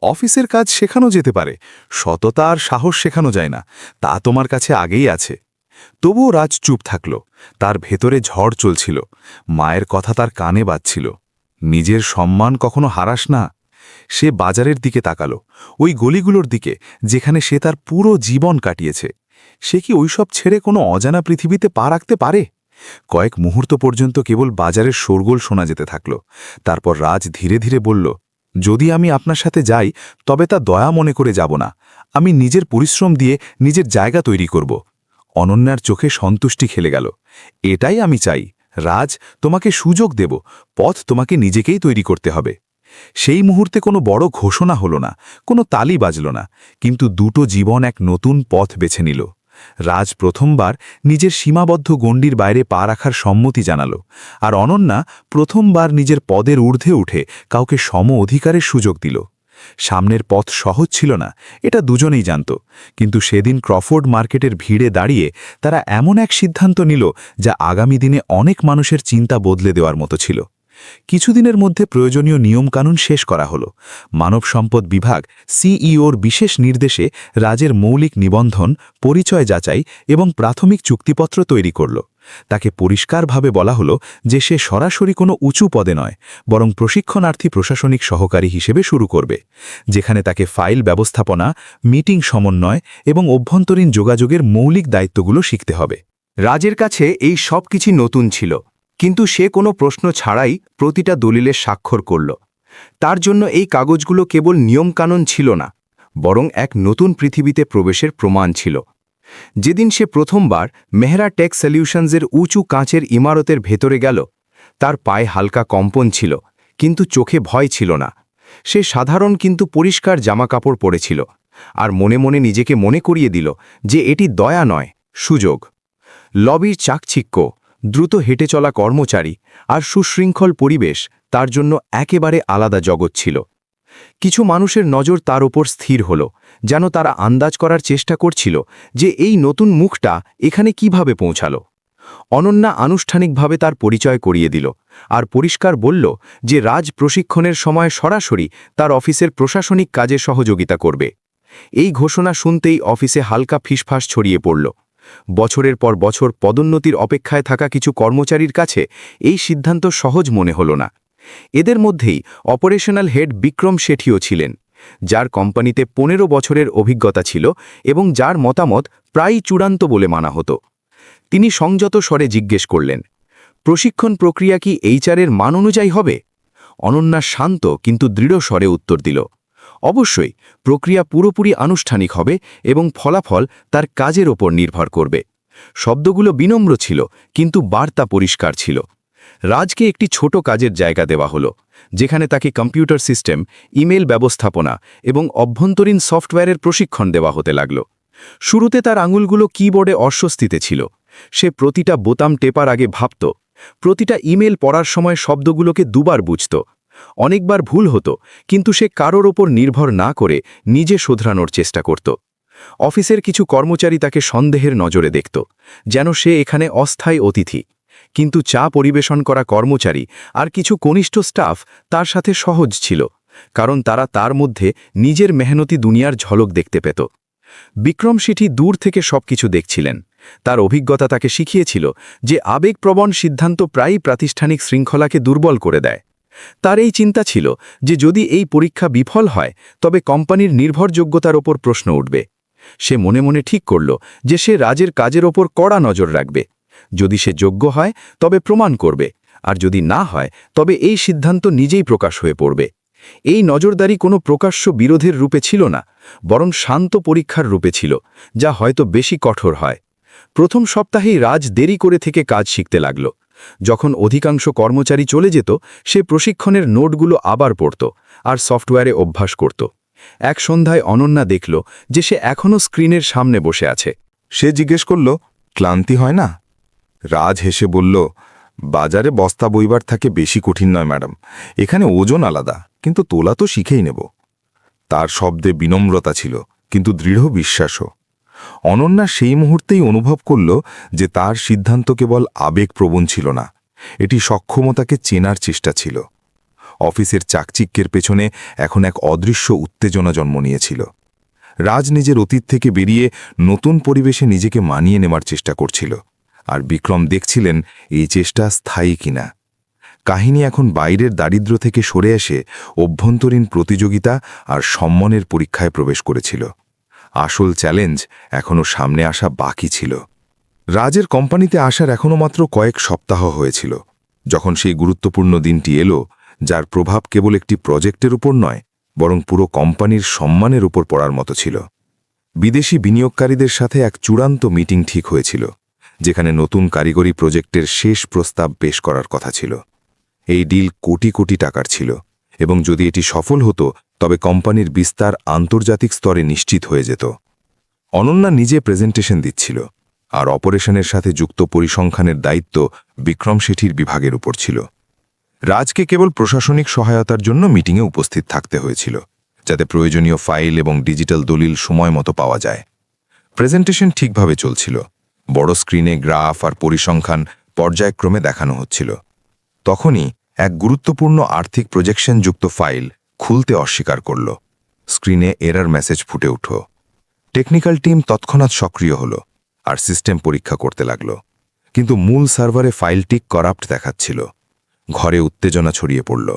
অফিসের কাজ শেখানো যেতে পারে, সততা আর সাহস শেখানো যায় না। তা তোমার কাছে আগেই আছে। তবুও রাজ চুপ থাকল। তার ভেতরে ঝড় চলছিল। মায়ের কথা তার কানে বাজছিল, নিজের সম্মান কখনো হারাস না। সে বাজারের দিকে তাকালো, ওই গলিগুলোর দিকে যেখানে সে তার পুরো জীবন কাটিয়েছে। সে কি ওইসব ছেড়ে কোনো অজানা পৃথিবীতে পা রাখতে পারে? কয়েক মুহূর্ত পর্যন্ত কেবল বাজারের শোরগোল শোনা যেতে থাকল। তারপর রাজ ধীরে ধীরে বলল, যদি আমি আপনার সাথে যাই, তবে তা দয়া মনে করে যাব না। আমি নিজের পরিশ্রম দিয়ে নিজের জায়গা তৈরি করব। অনন্যার চোখে সন্তুষ্টি খেলে গেল। এটাই আমি চাই। রাজ, তোমাকে সুযোগ দেব, পথ তোমাকে নিজেকেই তৈরি করতে হবে। সেই মুহূর্তে কোনো বড় ঘোষণা হলো না, কোনো তালি বাজল না, কিন্তু দুটো জীবন এক নতুন পথ বেছে নিল। রাজ প্রথমবার নিজের সীমাবদ্ধ গণ্ডির বাইরে পা রাখার সম্মতি জানাল, আর অনন্যা প্রথমবার নিজের পদের ঊর্ধ্বে উঠে কাউকে সম অধিকারের সুযোগ দিল। সামনের পথ সহজ ছিল না, এটা দুজনেই জানত, কিন্তু সেদিন ক্রফোর্ড মার্কেটের ভিড়ে দাঁড়িয়ে তারা এমন এক সিদ্ধান্ত নিল যা আগামী দিনে অনেক মানুষের চিন্তা বদলে দেওয়ার মতো ছিল। কিছুদিনের মধ্যে প্রয়োজনীয় নিয়মকানুন শেষ করা হলো। মানব সম্পদ বিভাগ সিইওর বিশেষ নির্দেশে রাজের মৌলিক নিবন্ধন, পরিচয় যাচাই এবং প্রাথমিক চুক্তিপত্র তৈরি করল। তাকে পরিষ্কারভাবে বলা হলো যে সে সরাসরি কোনো উঁচু পদে নয়, বরং প্রশিক্ষণার্থী প্রশাসনিক সহকারী হিসেবে শুরু করবে, যেখানে তাকে ফাইল ব্যবস্থাপনা, মিটিং সমন্বয় এবং অভ্যন্তরীণ যোগাযোগের মৌলিক দায়িত্বগুলো শিখতে হবে। রাজের কাছে এই সব কিছু নতুন ছিল, কিন্তু সে কোনো প্রশ্ন ছাড়াই প্রতিটা দলিলে স্বাক্ষর করল। তার জন্য এই কাগজগুলো কেবল নিয়মকানুন ছিল না, বরং এক নতুন পৃথিবীতে প্রবেশের প্রমাণ ছিল। যেদিন সে প্রথমবার মেহরা টেক সলিউশনসের উঁচু কাঁচের ইমারতের ভেতরে গেল, তার পায়ে হালকা কম্পন ছিল, কিন্তু চোখে ভয় ছিল না। সে সাধারণ কিন্তু পরিষ্কার জামাকাপড় পরেছিল, আর মনে মনে নিজেকে মনে করিয়ে দিল যে এটি দয়া নয়, সুযোগ। লবির চাকচিক্য, দ্রুত হেঁটে চলা কর্মচারী আর সুশৃঙ্খল পরিবেশ তার জন্য একেবারে আলাদা জগৎ ছিল। কিছু মানুষের নজর তার ওপর স্থির হল, যেন তারা আন্দাজ করার চেষ্টা করছিল যে এই নতুন মুখটা এখানে কিভাবে পৌঁছাল। অনন্যা আনুষ্ঠানিকভাবে তার পরিচয় করিয়ে দিল, আর পরিষ্কার বলল যে রাজ প্রশিক্ষণের সময় সরাসরি তার অফিসের প্রশাসনিক কাজে সহযোগিতা করবে। এই ঘোষণা শুনতেই অফিসে হালকা ফিসফাস ছড়িয়ে পড়ল। বছরের পর বছর পদোন্নতির অপেক্ষায় থাকা কিছু কর্মচারীর কাছে এই সিদ্ধান্ত সহজ মনে হল না। এদের মধ্যেই অপারেশনাল হেড বিক্রম শেঠিও ছিলেন, যার কোম্পানিতে 15 বছরের অভিজ্ঞতা ছিল এবং যার মতামত প্রায়ই চূড়ান্ত বলে মানা হতো। তিনি সংযত স্বরে জিজ্ঞেস করলেন, প্রশিক্ষণ প্রক্রিয়া কি এইচআরের মান অনুযায়ী হবে? অনন্যা শান্ত কিন্তু দৃঢ় স্বরে উত্তর দিল, অবশ্যই, প্রক্রিয়া পুরোপুরি আনুষ্ঠানিক হবে এবং ফলাফল তার কাজের ওপর নির্ভর করবে। শব্দগুলো বিনম্র ছিল, কিন্তু বার্তা পরিষ্কার ছিল। রাজকে একটি ছোট কাজের জায়গা দেওয়া হলো, যেখানে তাকে কম্পিউটার সিস্টেম, ইমেল ব্যবস্থাপনা এবং অভ্যন্তরীণ সফটওয়্যারের প্রশিক্ষণ দেওয়া হতে লাগল। শুরুতে তার আঙুলগুলো কিবোর্ডে অস্বস্তিতে ছিল। সে প্রতিটা বোতাম টেপার আগে ভাবত, প্রতিটা ইমেল পড়ার সময় শব্দগুলোকে দুবার বুঝত। অনেকবার ভুল হতো, কিন্তু সে কারোর ওপর নির্ভর না করে নিজে শোধরানোর চেষ্টা করত। অফিসের কিছু কর্মচারী তাকে সন্দেহের নজরে দেখত, যেন সে এখানে অস্থায়ী অতিথি। কিন্তু চা পরিবেশন করা কর্মচারী আর কিছু কনিষ্ঠ স্টাফ তার সাথে সহজ ছিল, কারণ তারা তার মধ্যে নিজের মেহনতি দুনিয়ার ঝলক দেখতে পেত। বিক্রম শেঠি দূর থেকে সবকিছু দেখছিলেন। তার অভিজ্ঞতা তাকে শিখিয়েছিল যে আবেগপ্রবণ সিদ্ধান্ত প্রায়ই প্রাতিষ্ঠানিক শৃঙ্খলাকে দুর্বল করে দেয়। তার এই চিন্তা ছিল যে যদি এই পরীক্ষা বিফল হয়, তবে কোম্পানির নির্ভরযোগ্যতার ওপর প্রশ্ন উঠবে। সে মনে মনে ঠিক করল যে সে রাজের কাজের ওপর কড়া নজর রাখবে। যদি সে যোগ্য হয়, তবে প্রমাণ করবে, আর যদি না হয়, তবে এই সিদ্ধান্ত নিজেই প্রকাশ হয়ে পড়বে। এই নজরদারি কোনো প্রকাশ্য বিরোধের রূপে ছিল না, বরং শান্ত পরীক্ষার রূপে ছিল, যা হয়তো বেশি কঠোর হয়। প্রথম সপ্তাহেই রাজ দেরি করে থেকে কাজ শিখতে লাগল। যখন অধিকাংশ কর্মচারী চলে যেত, সে প্রশিক্ষণের নোটগুলো আবার পড়ত আর সফটওয়্যারে অভ্যাস করত। এক সন্ধ্যায় অনন্যা দেখল যে সে এখনও স্ক্রিনের সামনে বসে আছে। সে জিজ্ঞেস করল, ক্লান্তি হয় না? রাজ হেসে বলল, বাজারে বস্তা বইবার থাকে বেশি কঠিন নয় ম্যাডাম, এখানে ওজন আলাদা, কিন্তু তোলা তো শিখেই নেব। তার শব্দে বিনম্রতা ছিল, কিন্তু দৃঢ় বিশ্বাসও। অনন্যা সেই মুহূর্তেই অনুভব করল যে তার সিদ্ধান্ত কেবল আবেগপ্রবণ ছিল না, এটি সক্ষমতাকে চেনার চেষ্টা ছিল। অফিসের চাকচিক্যের পেছনে এখন এক অদৃশ্য উত্তেজনা জন্ম নিয়েছিল। রাজ নিজের অতীত থেকে বেরিয়ে নতুন পরিবেশে নিজেকে মানিয়ে নেওয়ার চেষ্টা করছিল, আর বিক্রম দেখছিলেন এই চেষ্টা স্থায়ী কিনা। কাহিনী এখন বাইরের দারিদ্র্য থেকে সরে এসে অভ্যন্তরীণ প্রতিযোগিতা আর সম্মানের পরীক্ষায় প্রবেশ করেছিল। আসল চ্যালেঞ্জ এখনও সামনে আসা বাকি ছিল। রাজের কোম্পানিতে আসার এখনও মাত্র কয়েক সপ্তাহ হয়েছিল, যখন সেই গুরুত্বপূর্ণ দিনটি এলো, যার প্রভাব কেবল একটি প্রজেক্টের উপর নয়, বরং পুরো কোম্পানির সম্মানের উপর পড়ার মতো ছিল। বিদেশি বিনিয়োগকারীদের সাথে এক চূড়ান্ত মিটিং ঠিক হয়েছিল, যেখানে নতুন কারিগরি প্রজেক্টের শেষ প্রস্তাব পেশ করার কথা ছিল। এই ডিল কোটি কোটি টাকার ছিল, এবং যদি এটি সফল হতো, তবে কোম্পানির বিস্তার আন্তর্জাতিক স্তরে নিশ্চিত হয়ে যেত। অনন্যা নিজে প্রেজেন্টেশন দিচ্ছিল, আর অপারেশনের সাথে যুক্ত পরিসংখ্যানের দায়িত্ব বিক্রম শেঠির বিভাগের উপর ছিল। রাজকে কেবল প্রশাসনিক সহায়তার জন্য মিটিংয়ে উপস্থিত থাকতে হয়েছিল, যাতে প্রয়োজনীয় ফাইল এবং ডিজিটাল দলিল সময় মতো পাওয়া যায়। প্রেজেন্টেশন ঠিকভাবে চলছিল। বড় স্ক্রিনে গ্রাফ আর পরিসংখ্যান পর্যায়ক্রমে দেখানো হচ্ছিল। তখনই এক গুরুত্বপূর্ণ আর্থিক প্রজেকশনযুক্ত ফাইল খুলতে অস্বীকার করল। স্ক্রিনে এরর মেসেজ ফুটে উঠল। টেকনিক্যাল টিম তৎক্ষণাৎ সক্রিয় হল আর সিস্টেম পরীক্ষা করতে লাগল, কিন্তু মূল সার্ভারে ফাইলটি করাপ্ট দেখাচ্ছিল। ঘরে উত্তেজনা ছড়িয়ে পড়ল।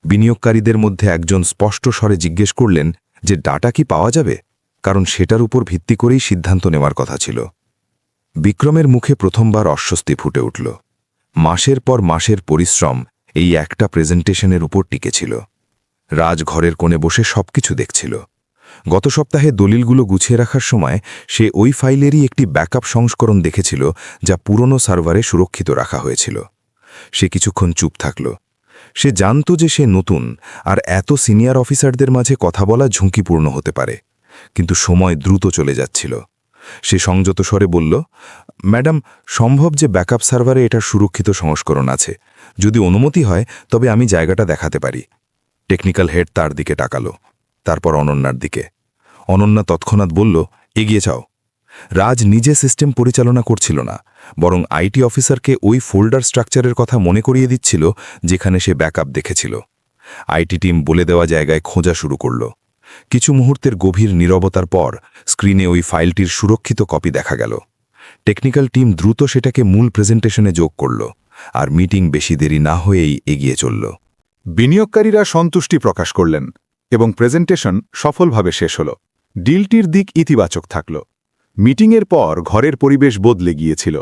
বিনিয়োগকারীদের মধ্যে একজন স্পষ্ট স্বরে জিজ্ঞেস করলেন যে ডাটা কি পাওয়া যাবে, কারণ সেটার উপর ভিত্তি করেই সিদ্ধান্ত নেওয়ার কথা ছিল। বিক্রমের মুখে প্রথমবার অস্বস্তি ফুটে উঠল। মাসের পর মাসের পরিশ্রম এই একটা প্রেজেন্টেশনের উপর টিকেছিল। রাজ ঘরের কোণে বসে সবকিছু দেখছিল। গত সপ্তাহে দলিলগুলো গুছিয়ে রাখার সময় সে ওই ফাইলেরই একটি ব্যাকআপ সংস্করণ দেখেছিল, যা পুরনো সার্ভারে সুরক্ষিত রাখা হয়েছিল। সে কিছুক্ষণ চুপ থাকল। সে জানত যে সে নতুন, আর এত সিনিয়র অফিসারদের মাঝে কথা বলা ঝুঁকিপূর্ণ হতে পারে, কিন্তু সময় দ্রুত চলে যাচ্ছিল। সে সংযত স্বরে বলল, ম্যাডাম, সম্ভব যে ব্যাকআপ সার্ভারে এটার সুরক্ষিত সংস্করণ আছে? যদি অনুমতি হয় তবে আমি জায়গাটা দেখাতে পারি। টেকনিক্যাল হেড তার দিকে তাকালো, তারপর অনন্যার দিকে। অনন্যা তৎক্ষণাৎ বলল, এগিয়ে যাও। রাজ নিজে সিস্টেম পরিচালনা করছিল না, বরং আইটি অফিসারকে ওই ফোল্ডার স্ট্রাকচারের কথা মনে করিয়ে দিচ্ছিল যেখানে সে ব্যাকআপ দেখেছিল। আইটি টিম বলে দেওয়া জায়গায় খোঁজা শুরু করল। কিছু মুহূর্তের গভীর নীরবতার পর স্ক্রিনে ওই ফাইলটির সুরক্ষিত কপি দেখা গেল। টেকনিক্যাল টিম দ্রুত সেটাকে মূল প্রেজেন্টেশনে যোগ করল, আর মিটিং বেশি দেরি না হয়েই এগিয়ে চলল। বিনিয়োগকারীরা সন্তুষ্টি প্রকাশ করলেন এবং প্রেজেন্টেশন সফলভাবে শেষ হল। ডিলটির দিক ইতিবাচক থাকল। মিটিংয়ের পর ঘরের পরিবেশ বদলে গিয়েছিল।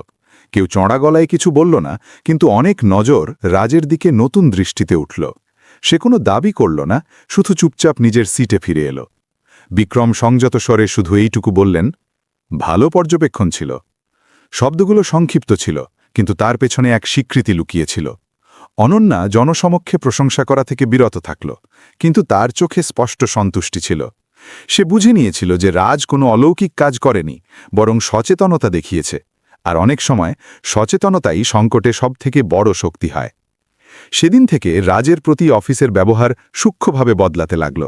কেউ চড়া গলায় কিছু বলল না, কিন্তু অনেক নজর রাজের দিকে নতুন দৃষ্টিতে উঠল। সে কোনো দাবি করল না, শুধু চুপচাপ নিজের সিটে ফিরে এল। বিক্রম সংযত স্বরে শুধু এইটুকু বললেন, ভালো পর্যবেক্ষণ ছিল। শব্দগুলো সংক্ষিপ্ত ছিল, কিন্তু তার পেছনে এক স্বীকৃতি লুকিয়েছিল। অনন্যা জনসমক্ষে প্রশংসা করা থেকে বিরত থাকল, কিন্তু তার চোখে স্পষ্ট সন্তুষ্টি ছিল। সে বুঝে নিয়েছিল যে রাজ কোনো অলৌকিক কাজ করেনি, বরং সচেতনতা দেখিয়েছে, আর অনেক সময় সচেতনতাই সংকটে সবথেকে বড় শক্তি হয়। সেদিন থেকে রাজের প্রতি অফিসের ব্যবহার সূক্ষ্মভাবে বদলাতে লাগল।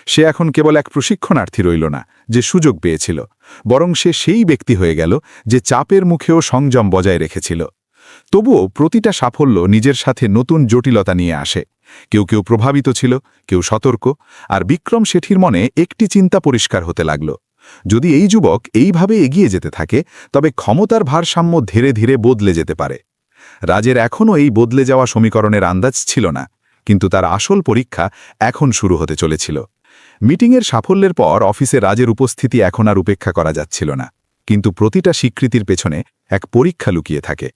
সে এখন কেবল এক প্রশিক্ষণার্থী রইল না যে সুযোগ পেয়েছিল, বরং সে সেই ব্যক্তি হয়ে গেল যে চাপের মুখেও সংযম বজায় রেখেছিল। তবুও প্রতিটা সাফল্য নিজের সাথে নতুন জটিলতা নিয়ে আসে। কেউ কেউ প্রভাবিত ছিল, কেউ সতর্ক, আর বিক্রম শেঠির মনে একটি চিন্তা পরিষ্কার হতে লাগল। যদি এই যুবক এইভাবে এগিয়ে যেতে থাকে, তবে ক্ষমতার ভারসাম্য ধীরে ধীরে বদলে যেতে পারে। রাজের এখনও এই বদলে যাওয়া সমীকরণের আন্দাজ ছিল না, কিন্তু তার আসল পরীক্ষা এখন শুরু হতে চলেছিল। মিটিংয়ের সাফল্যের পর অফিসে রাজের উপস্থিতি এখন আর উপেক্ষা করা যাচ্ছিল না, কিন্তু প্রতিটা স্বীকৃতির পেছনে এক পরীক্ষা লুকিয়ে থাকে।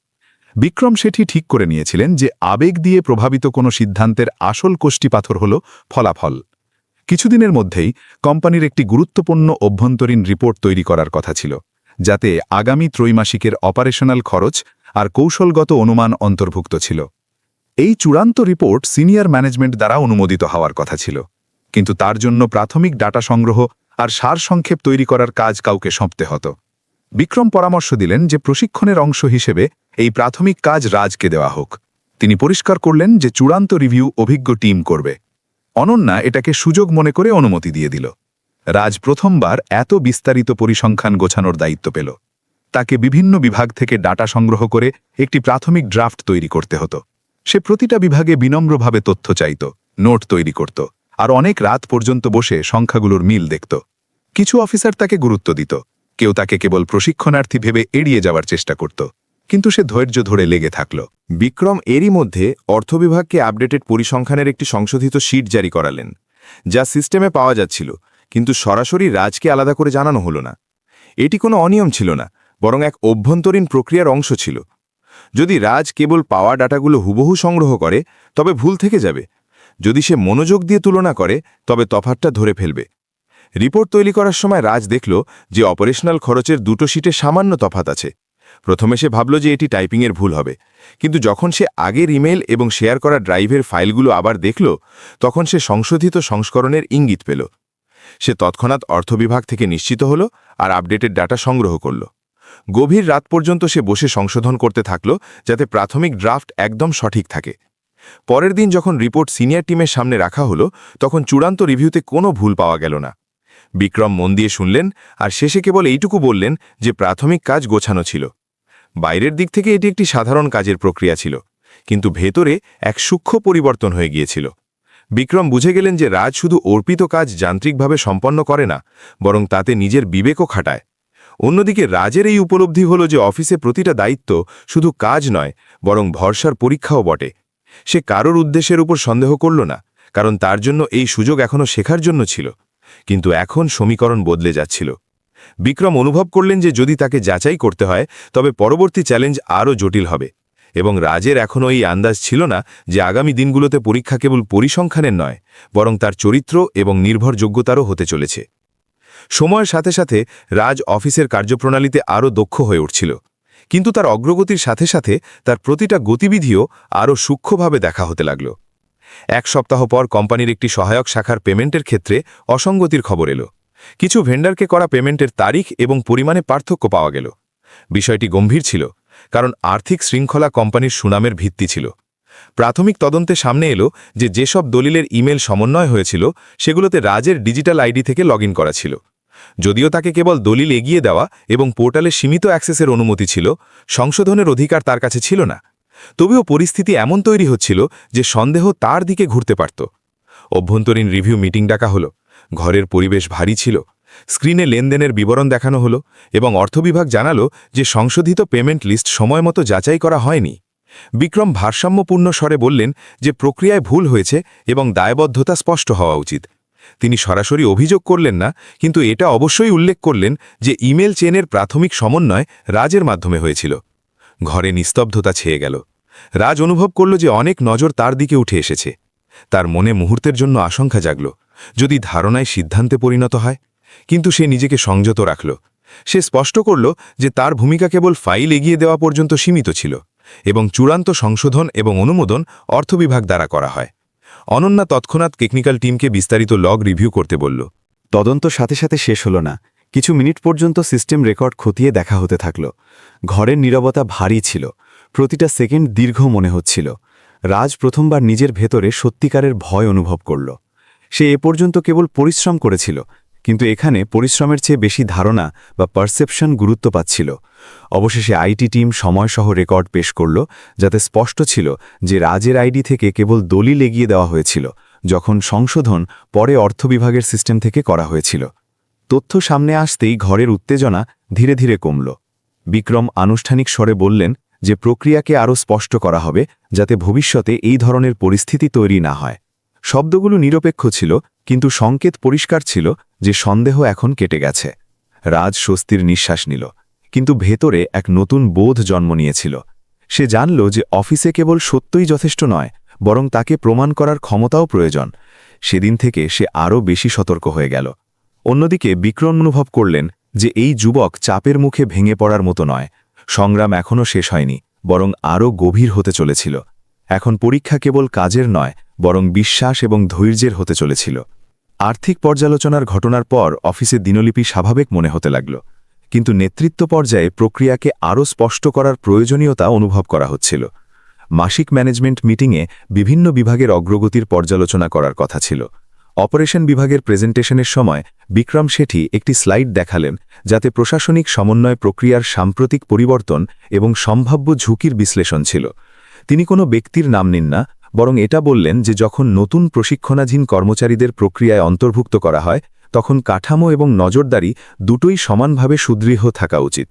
বিক্রম শেঠি ঠিক করে নিয়েছিলেন যে আবেগ দিয়ে প্রভাবিত কোনো সিদ্ধান্তের আসল কোষ্ঠীপাথর হল ফলাফল। কিছুদিনের মধ্যেই কোম্পানির একটি গুরুত্বপূর্ণ অভ্যন্তরীণ রিপোর্ট তৈরি করার কথা ছিল, যাতে আগামী ত্রৈমাসিকের অপারেশনাল খরচ আর কৌশলগত অনুমান অন্তর্ভুক্ত ছিল। এই চূড়ান্ত রিপোর্ট সিনিয়র ম্যানেজমেন্ট দ্বারা অনুমোদিত হওয়ার কথা ছিল, কিন্তু তার জন্য প্রাথমিক ডাটা সংগ্রহ আর সারসংক্ষেপ তৈরি করার কাজ কাউকে সঁপতে হতো। বিক্রম পরামর্শ দিলেন যে প্রশিক্ষণের অংশ হিসেবে এই প্রাথমিক কাজ রাজকে দেওয়া হোক। তিনি পরিষ্কার করলেন যে চূড়ান্ত রিভিউ অভিজ্ঞ টিম করবে। অনন্যা এটাকে সুযোগ মনে করে অনুমতি দিয়ে দিল। রাজ প্রথমবার এত বিস্তারিত পরিসংখ্যান গোছানোর দায়িত্ব পেল। তাকে বিভিন্ন বিভাগ থেকে ডাটা সংগ্রহ করে একটি প্রাথমিক ড্রাফট তৈরি করতে হতো। সে প্রতিটা বিভাগে বিনম্রভাবে তথ্য চাইত, নোট তৈরি করত, আর অনেক রাত পর্যন্ত বসে সংখ্যাগুলোর মিল দেখত। কিছু অফিসার তাকে গুরুত্ব দিত, কেউ তাকে কেবল প্রশিক্ষণার্থী ভেবে এড়িয়ে যাওয়ার চেষ্টা করত, কিন্তু সে ধৈর্য ধরে লেগে থাকল। বিক্রম এরই মধ্যে অর্থবিভাগকে আপডেটেড পরিসংখ্যানের একটি সংশোধিত শীট জারি করালেন, যা সিস্টেমে পাওয়া যাচ্ছিল, কিন্তু সরাসরি রাজকে আলাদা করে জানানো হলো না। এটি কোনো অনিয়ম ছিল না, বরং এক অভ্যন্তরীণ প্রক্রিয়ার অংশ ছিল। যদি রাজ কেবল পাওয়া ডাটাগুলো হুবহু সংগ্রহ করে, তবে ভুল থেকে যাবে। যদি সে মনোযোগ দিয়ে তুলনা করে, তবে তফাৎটা ধরে ফেলবে। রিপোর্ট তৈরি করার সময় রাজ দেখল যে অপারেশনাল খরচের দুটো শীটে সামান্য তফাৎ আছে। প্রথমে সে ভাবল যে এটি টাইপিংয়ের ভুল হবে, কিন্তু যখন সে আগের ইমেল এবং শেয়ার করা ড্রাইভের ফাইলগুলো আবার দেখল, তখন সে সংশোধিত সংস্করণের ইঙ্গিত পেল। সে তৎক্ষণাৎ অর্থ বিভাগ থেকে নিশ্চিত হল আর আপডেটেড ডাটা সংগ্রহ করল। গভীর রাত পর্যন্ত সে বসে সংশোধন করতে থাকল যাতে প্রাথমিক ড্রাফট একদম সঠিক থাকে। পরের দিন যখন রিপোর্ট সিনিয়র টিমের সামনে রাখা হলো তখন চূড়ান্ত রিভিউতে কোনো ভুল পাওয়া গেল না। বিক্রম মন দিয়ে শুনলেন আর শেষে কেবল এইটুকু বললেন যে প্রাথমিক কাজ গোছানো ছিল। বাইরের দিক থেকে এটি একটি সাধারণ কাজের প্রক্রিয়া ছিল, কিন্তু ভেতরে এক সূক্ষ্ম পরিবর্তন হয়ে গিয়েছিল। বিক্রম বুঝে গেলেন যে রাজ শুধু অর্পিত কাজ যান্ত্রিকভাবে সম্পন্ন করে না, বরং তাতে নিজের বিবেকও খাটায়। অন্যদিকে রাজের এই উপলব্ধি হল যে অফিসে প্রতিটা দায়িত্ব শুধু কাজ নয়, বরং ভরসার পরীক্ষাও বটে। সে কারোর উদ্দেশ্যের উপর সন্দেহ করল না, কারণ তার জন্য এই সুযোগ এখনও শেখার জন্য ছিল। কিন্তু এখন সমীকরণ বদলে যাচ্ছিল। বিক্রম অনুভব করলেন যে যদি তাকে যাচাই করতে হয় তবে পরবর্তী চ্যালেঞ্জ আরও জটিল হবে, এবং রাজের এখনও এই আন্দাজ ছিল না যে আগামী দিনগুলোতে পরীক্ষা কেবল পরিসংখ্যানের নয়, বরং তার চরিত্র এবং নির্ভরযোগ্যতারও হতে চলেছে। সময়ের সাথে সাথে রাজ অফিসের কার্যপ্রণালীতে আরও দক্ষ হয়ে উঠছিল, কিন্তু তার অগ্রগতির সাথে সাথে তার প্রতিটা গতিবিধিও আরও সূক্ষ্মভাবে দেখা হতে লাগল। এক সপ্তাহ পর কোম্পানির একটি সহায়ক শাখার পেমেন্টের ক্ষেত্রে অসঙ্গতির খবর এলো। কিছু ভেন্ডারকে করা পেমেন্টের তারিখ এবং পরিমাণে পার্থক্য পাওয়া গেল। বিষয়টি গম্ভীর ছিল, কারণ আর্থিক শৃঙ্খলা কোম্পানির সুনামের ভিত্তি ছিল। প্রাথমিক তদন্তে সামনে এলো যে যেসব দলিলের ইমেল সমন্বয় হয়েছিল সেগুলোতে রাজের ডিজিটাল আইডি থেকে লগ করা ছিল। যদিও তাকে কেবল দলিল এগিয়ে দেওয়া এবং পোর্টালে সীমিত অ্যাক্সেসের অনুমতি ছিল, সংশোধনের অধিকার তার কাছে ছিল না। তবেও পরিস্থিতি এমন তৈরি হচ্ছিল যে সন্দেহ তার দিকে ঘুরতে পারত। অভ্যন্তরীণ রিভিউ মিটিং ডাকা হলো। ঘরের পরিবেশ ভারী ছিল। স্ক্রিনে লেনদেনের বিবরণ দেখানো হলো এবং অর্থবিভাগ জানালো যে সংশোধিত পেমেন্ট লিস্ট সময়মতো যাচাই করা হয়নি। বিক্রম ভারসাম্যপূর্ণ স্বরে বললেন যে প্রক্রিয়ায় ভুল হয়েছে এবং দায়বদ্ধতা স্পষ্ট হওয়া উচিত। তিনি সরাসরি অভিযোগ করলেন না, কিন্তু এটা অবশ্যই উল্লেখ করলেন যে ইমেল চেনের প্রাথমিক সমন্বয় রাজের মাধ্যমে হয়েছিল। ঘরে নিস্তব্ধতা ছেয়ে গেল। রাজ অনুভব করল যে অনেক নজর তার দিকে উঠে এসেছে। তার মনে মুহূর্তের জন্য আশঙ্কা জাগল, যদি ধারণায় সিদ্ধান্তে পরিণত হয়। কিন্তু সে নিজেকে সংযত রাখল। সে স্পষ্ট করল যে তার ভূমিকা কেবল ফাইল এগিয়ে দেওয়া পর্যন্ত সীমিত ছিল, এবং চূড়ান্ত সংশোধন এবং অনুমোদন অর্থবিভাগ দ্বারা করা হয়। অনন্যা তৎক্ষণাৎ টেকনিক্যাল টিমকে বিস্তারিত লগ রিভিউ করতে বলল। তদন্ত সাথে সাথে শেষ হল না। কিছু মিনিট পর্যন্ত সিস্টেম রেকর্ড খতিয়ে দেখা হতে থাকল। ঘরের নীরবতা ভারী ছিল। প্রতিটা সেকেন্ড দীর্ঘ মনে হচ্ছিল। রাজ প্রথমবার নিজের ভেতরে সত্যিকারের ভয় অনুভব করল। সে এ পর্যন্ত কেবল পরিশ্রম করেছিল, কিন্তু এখানে পরিশ্রমের চেয়ে বেশি ধারণা বা পারসেপশন গুরুত্ব পাচ্ছিল। অবশেষে আইটি টিম সময়সহ রেকর্ড পেশ করল, যাতে স্পষ্ট ছিল যে রাজের আইডি থেকে কেবল দলিল এগিয়ে দেওয়া হয়েছিল, যখন সংশোধন পরে অর্থবিভাগের সিস্টেম থেকে করা হয়েছিল। তথ্য সামনে আসতেই ঘরের উত্তেজনা ধীরে ধীরে কমল। বিক্রম আনুষ্ঠানিক স্বরে বললেন যে প্রক্রিয়াকে আরও স্পষ্ট করা হবে, যাতে ভবিষ্যতে এই ধরনের পরিস্থিতি তৈরি না হয়। শব্দগুলো নিরপেক্ষ ছিল, কিন্তু সংকেত পরিষ্কার ছিল যে সন্দেহ এখন কেটে গেছে। রাজ স্বস্তির নিঃশ্বাস নিল, কিন্তু ভেতরে এক নতুন বোধ জন্ম নিয়েছিল। সে জানল যে অফিসে কেবল সত্যই যথেষ্ট নয়, বরং তাকে প্রমাণ করার ক্ষমতাও প্রয়োজন। সেদিন থেকে সে আরও বেশি সতর্ক হয়ে গেল। অন্যদিকে বিক্রম অনুভব করলেন যে এই যুবক চাপের মুখে ভেঙে পড়ার মতো নয়। সংগ্রাম এখনও শেষ হয়নি, বরং আরও গভীর হতে চলেছিল। এখন পরীক্ষা কেবল কাজের নয়, বরং বিশ্বাস এবং ধৈর্যের হতে চলেছিল। আর্থিক পর্যালোচনার ঘটনার পর অফিসে দিনলিপি স্বাভাবিক মনে হতে লাগল, কিন্তু নেতৃত্ব পর্যায়ে প্রক্রিয়াকে আরও স্পষ্ট করার প্রয়োজনীয়তা অনুভব করা হচ্ছিল। মাসিক ম্যানেজমেন্ট মিটিংয়ে বিভিন্ন বিভাগের অগ্রগতির পর্যালোচনা করার কথা ছিল। অপারেশন বিভাগের প্রেজেন্টেশনের সময় বিক্রম শেঠি একটি স্লাইড দেখালেন, যাতে প্রশাসনিক সমন্বয় প্রক্রিয়ার সাম্প্রতিক পরিবর্তন এবং সম্ভাব্য ঝুঁকির বিশ্লেষণ ছিল। তিনি কোনো ব্যক্তির নাম নিন না, বরং এটা বললেন যে যখন নতুন প্রশিক্ষণাধীন কর্মচারীদের প্রক্রিয়ায় অন্তর্ভুক্ত করা হয়, তখন কাঠামো এবং নজরদারি দুটোই সমানভাবে সুদৃঢ় থাকা উচিত।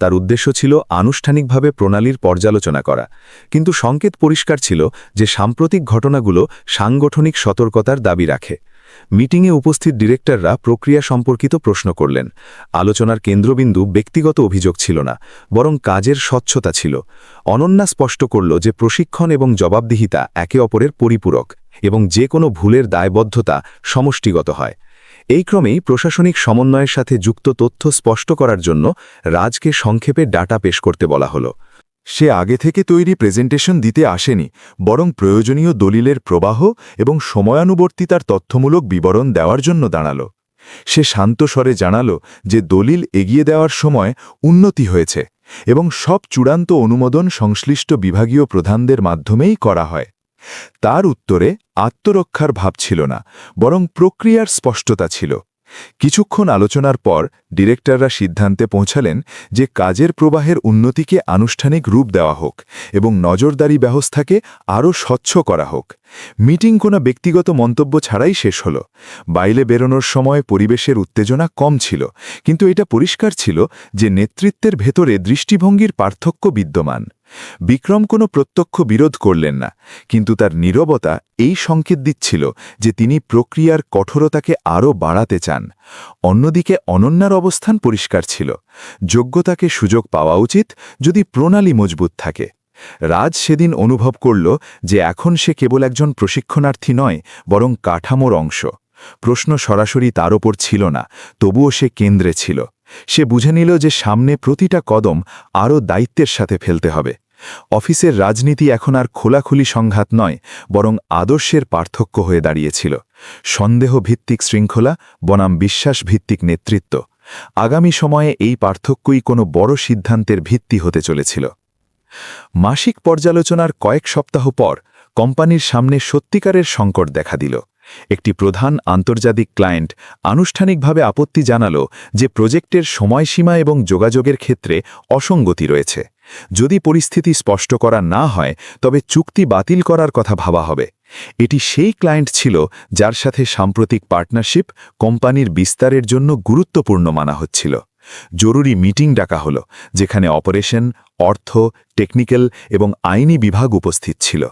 তার উদ্দেশ্য ছিল আনুষ্ঠানিকভাবে প্রণালীর পর্যালোচনা করা, কিন্তু সংকেত পরিষ্কার ছিল যে সাম্প্রতিক ঘটনাগুলো সাংগঠনিক সতর্কতার দাবি রাখে। মিটিংয়ে উপস্থিত ডিরেক্টররা প্রক্রিয়া সম্পর্কিত প্রশ্ন করলেন। আলোচনার কেন্দ্রবিন্দু ব্যক্তিগত অভিযোগ ছিল না, বরং কাজের স্বচ্ছতা ছিল। অনন্যা স্পষ্ট করল যে প্রশিক্ষণ এবং জবাবদিহিতা একে অপরের পরিপূরক, এবং যে কোনো ভুলের দায়বদ্ধতা সমষ্টিগত হয়। এই ক্রমেই প্রশাসনিক সমন্বয়ের সাথে যুক্ত তথ্য স্পষ্ট করার জন্য রাজকে সংক্ষেপে ডাটা পেশ করতে বলা হলো। সে আগে থেকে তৈরি প্রেজেন্টেশন দিতে আসেনি, বরং প্রয়োজনীয় দলিলের প্রবাহ এবং সময়ানুবর্তিতার তথ্যমূলক বিবরণ দেওয়ার জন্য দাঁড়াল। সে শান্ত স্বরে জানালো যে দলিল এগিয়ে দেওয়ার সময় উন্নতি হয়েছে এবং সব চূড়ান্ত অনুমোদন সংশ্লিষ্ট বিভাগীয় প্রধানদের মাধ্যমেই করা হয়। তার উত্তরে আত্মরক্ষার ভাব ছিল না, বরং প্রক্রিয়ার স্পষ্টতা ছিল। কিছুক্ষণ আলোচনার পর ডিরেক্টররা সিদ্ধান্তে পৌঁছালেন যে কাজের প্রবাহের উন্নতিকে আনুষ্ঠানিক রূপ দেওয়া হোক এবং নজরদারি ব্যবস্থাকে আরও স্বচ্ছ করা হোক। মিটিং কোনো ব্যক্তিগত মন্তব্য ছাড়াই শেষ হল। বাইরে বেরোনোর সময় পরিবেশের উত্তেজনা কম ছিল, কিন্তু এটা পরিষ্কার ছিল যে নেতৃত্বের ভেতরে দৃষ্টিভঙ্গির পার্থক্য বিদ্যমান। বিক্রম কোনো প্রত্যক্ষ বিরোধ করলেন না, কিন্তু তার নীরবতা এই সংকেত দিচ্ছিল যে তিনি প্রক্রিয়ার কঠোরতাকে আরও বাড়াতে চান। অন্যদিকে অনন্যার অবস্থান পরিষ্কার ছিল। যোগ্যতাকে সুযোগ পাওয়া উচিত যদি প্রণালী মজবুত থাকে। রাজ সেদিন অনুভব করল যে এখন সে কেবল একজন প্রশিক্ষণার্থী নয়, বরং কাঠামোর অংশ। প্রশ্ন সরাসরি তার ওপর ছিল না, তবুও সে কেন্দ্রে ছিল। সে বুঝে নিল যে সামনে প্রতিটা কদম আরও দায়িত্বের সাথে ফেলতে হবে। অফিসের রাজনীতি এখন আর খোলাখুলি সংঘাত নয়, বরং আদর্শের পার্থক্য হয়ে দাঁড়িয়েছিল। সন্দেহ ভিত্তিক শৃঙ্খলা বনাম বিশ্বাস ভিত্তিক নেতৃত্ব। আগামী সময়ে এই পার্থক্যই কোনো বড় সিদ্ধান্তের ভিত্তি হতে চলেছিল। মাসিক পর্যালোচনার কয়েক সপ্তাহ পর কোম্পানির সামনে সত্যিকারের সংকট দেখা দিল। একটি প্রধান আন্তর্জাতিক ক্লায়েন্ট আনুষ্ঠানিকভাবে আপত্তি জানাল যে প্রজেক্টের সময়সীমা এবং যোগাযোগের ক্ষেত্রে অসঙ্গতি রয়েছে। যদি পরিস্থিতি স্পষ্ট করা না হয়, তবে চুক্তি বাতিল করার কথা ভাবা হবে। এটি সেই ক্লায়েন্ট ছিল যার সাথে সাম্প্রতিক পার্টনারশিপ কোম্পানির বিস্তারের জন্য গুরুত্বপূর্ণ মানা হচ্ছিল। জরুরি মিটিং ডাকা হল, যেখানে অপারেশন, অর্থ, টেকনিক্যাল এবং আইনি বিভাগ উপস্থিত ছিল।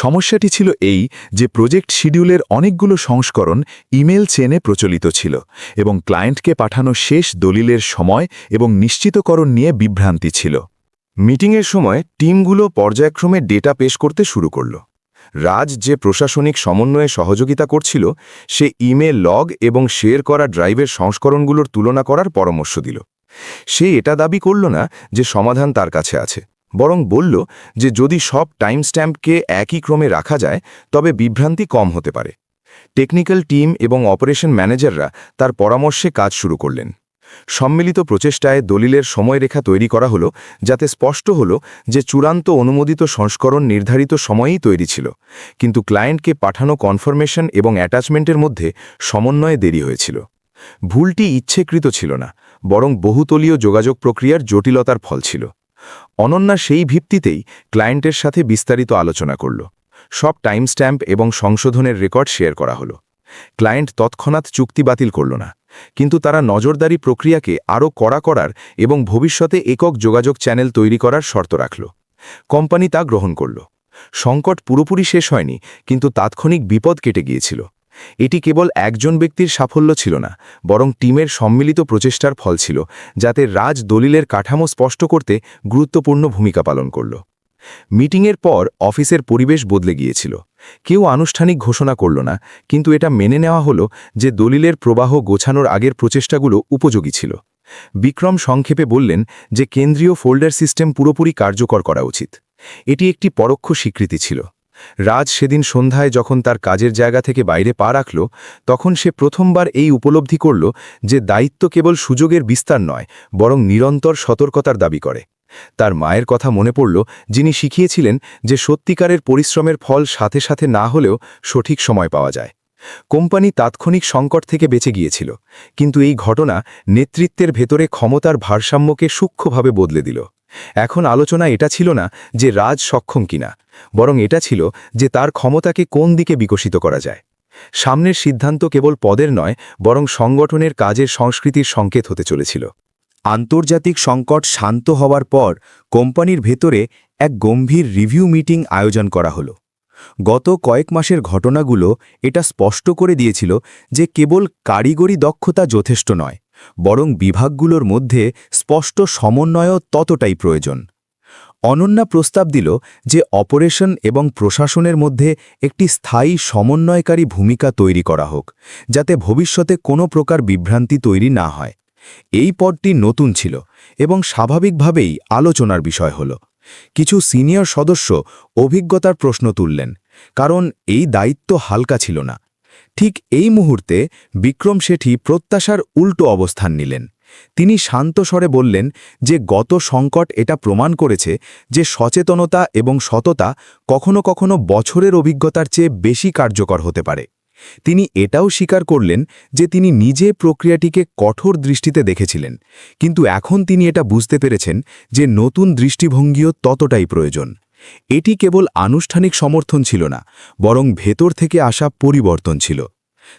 সমস্যাটি ছিল এই যে প্রজেক্ট শিডিউলের অনেকগুলো সংস্করণ ইমেল চেনে প্রচলিত ছিল এবং ক্লায়েন্টকে পাঠানো শেষ দলিলের সময় এবং নিশ্চিতকরণ নিয়ে বিভ্রান্তি ছিল। মিটিংয়ের সময় টিমগুলো পর্যায়ক্রমে ডেটা পেশ করতে শুরু করল। রাজ যে প্রশাসনিক সমন্বয়ে সহযোগিতা করছিল, সে ইমেল লগ এবং শেয়ার করা ড্রাইভের সংস্করণগুলোর তুলনা করার পরামর্শ দিল। সে এটা দাবি করল না যে সমাধান তার কাছে আছে, বরং বলল যে যদি সব টাইম স্ট্যাম্পকে একই ক্রমে রাখা যায়, তবে বিভ্রান্তি কম হতে পারে। টেকনিক্যাল টিম এবং অপারেশন ম্যানেজাররা তার পরামর্শে কাজ শুরু করলেন। সম্মিলিত প্রচেষ্টায় দলিলের সময়রেখা তৈরি করা হলো, যাতে স্পষ্ট হলো যে চূড়ান্ত অনুমোদিত সংস্করণ নির্ধারিত সময়েই তৈরি ছিল, কিন্তু ক্লায়েন্টকে পাঠানো কনফার্মেশন এবং অ্যাটাচমেন্টের মধ্যে সমন্বয়ে দেরি হয়েছিল। ভুলটি ইচ্ছেকৃত ছিল না, বরং বহুতলীয় যোগাযোগ প্রক্রিয়ার জটিলতার ফল ছিল। অনন্যা সেই ভিত্তিতেই ক্লায়েন্টের সাথে বিস্তারিত আলোচনা করল। সব টাইম স্ট্যাম্প এবং সংশোধনের রেকর্ড শেয়ার করা হলো। ক্লায়েন্ট তৎক্ষণাৎ চুক্তি বাতিল করল না, কিন্তু তারা নজরদারি প্রক্রিয়াকে আরও কড়া করার এবং ভবিষ্যতে একক যোগাযোগ চ্যানেল তৈরি করার শর্ত রাখল। কোম্পানি তা গ্রহণ করল। সংকট পুরোপুরি শেষ হয়নি, কিন্তু তাৎক্ষণিক বিপদ কেটে গিয়েছিল। এটি কেবল একজন ব্যক্তির সাফল্য ছিল না, বরং টিমের সম্মিলিত প্রচেষ্টার ফল ছিল, যাতে রাজ দলিলের কাঠামো স্পষ্ট করতে গুরুত্বপূর্ণ ভূমিকা পালন করল। মিটিংয়ের পর অফিসের পরিবেশ বদলে গিয়েছিল। কেউ আনুষ্ঠানিক ঘোষণা করল না, কিন্তু এটা মেনে নেওয়া হলো যে দলিলের প্রবাহ গোছানোর আগের প্রচেষ্টাগুলো উপযোগী ছিল। বিক্রম সংক্ষেপে বললেন যে কেন্দ্রীয় ফোল্ডার সিস্টেম পুরোপুরি কার্যকর করা উচিত। এটি একটি পরোক্ষ স্বীকৃতি ছিল। রাজ সেদিন সন্ধ্যায় যখন তার কাজের জায়গা থেকে বাইরে পা রাখল, তখন সে প্রথমবার এই উপলব্ধি করল যে দায়িত্ব কেবল সুযোগের বিস্তার নয়, বরং নিরন্তর সতর্কতার দাবি করে। তার মায়ের কথা মনে পড়ল, যিনি শিখিয়েছিলেন যে সত্যিকারের পরিশ্রমের ফল সাথে সাথে না হলেও সঠিক সময় পাওয়া যায়। কোম্পানি তাৎক্ষণিক সংকট থেকে বেঁচে গিয়েছিল, কিন্তু এই ঘটনা নেতৃত্বের ভেতরে ক্ষমতার ভারসাম্যকে সূক্ষ্মভাবে বদলে দিল। এখন আলোচনা এটা ছিল না যে রাজ সক্ষম কিনা, বরং এটা ছিল যে তার ক্ষমতাকে কোন দিকে বিকশিত করা যায়। সামনের সিদ্ধান্ত কেবল পদের নয়, বরং সংগঠনের কাজের সংস্কৃতির সংকেত হতে চলেছিল। আন্তর্জাতিক সংকট শান্ত হওয়ার পর কোম্পানির ভেতরে এক গম্ভীর রিভিউ মিটিং আয়োজন করা হলো। গত কয়েক মাসের ঘটনাগুলো এটা স্পষ্ট করে দিয়েছিল যে কেবল কারিগরি দক্ষতা যথেষ্ট নয়, বরং বিভাগগুলোর মধ্যে স্পষ্ট সমন্বয়ও ততটাই প্রয়োজন। অনন্যা প্রস্তাব দিল যে অপারেশন এবং প্রশাসনের মধ্যে একটি স্থায়ী সমন্বয়কারী ভূমিকা তৈরি করা হোক, যাতে ভবিষ্যতে কোনো প্রকার বিভ্রান্তি তৈরি না হয়। এই পদটি নতুন ছিল এবং স্বাভাবিকভাবেই আলোচনার বিষয় হল। কিছু সিনিয়র সদস্য অভিজ্ঞতার প্রশ্ন তুললেন, কারণ এই দায়িত্ব হালকা ছিল না। ঠিক এই মুহূর্তে বিক্রম শেঠি প্রত্যাশার উল্টো অবস্থান নিলেন। তিনি শান্ত স্বরে বললেন যে গত সংকট এটা প্রমাণ করেছে যে সচেতনতা এবং সততা কখনো কখনো বছরের অভিজ্ঞতার চেয়ে বেশি কার্যকর হতে পারে। তিনি এটাও স্বীকার করলেন যে তিনি নিজে প্রক্রিয়াটিকে কঠোর দৃষ্টিতে দেখেছিলেন, কিন্তু এখন তিনি এটা বুঝতে পেরেছেন যে নতুন দৃষ্টিভঙ্গিও ততটাই প্রয়োজন। এটি কেবল আনুষ্ঠানিক সমর্থন ছিল না, বরং ভেতর থেকে আসা পরিবর্তন ছিল।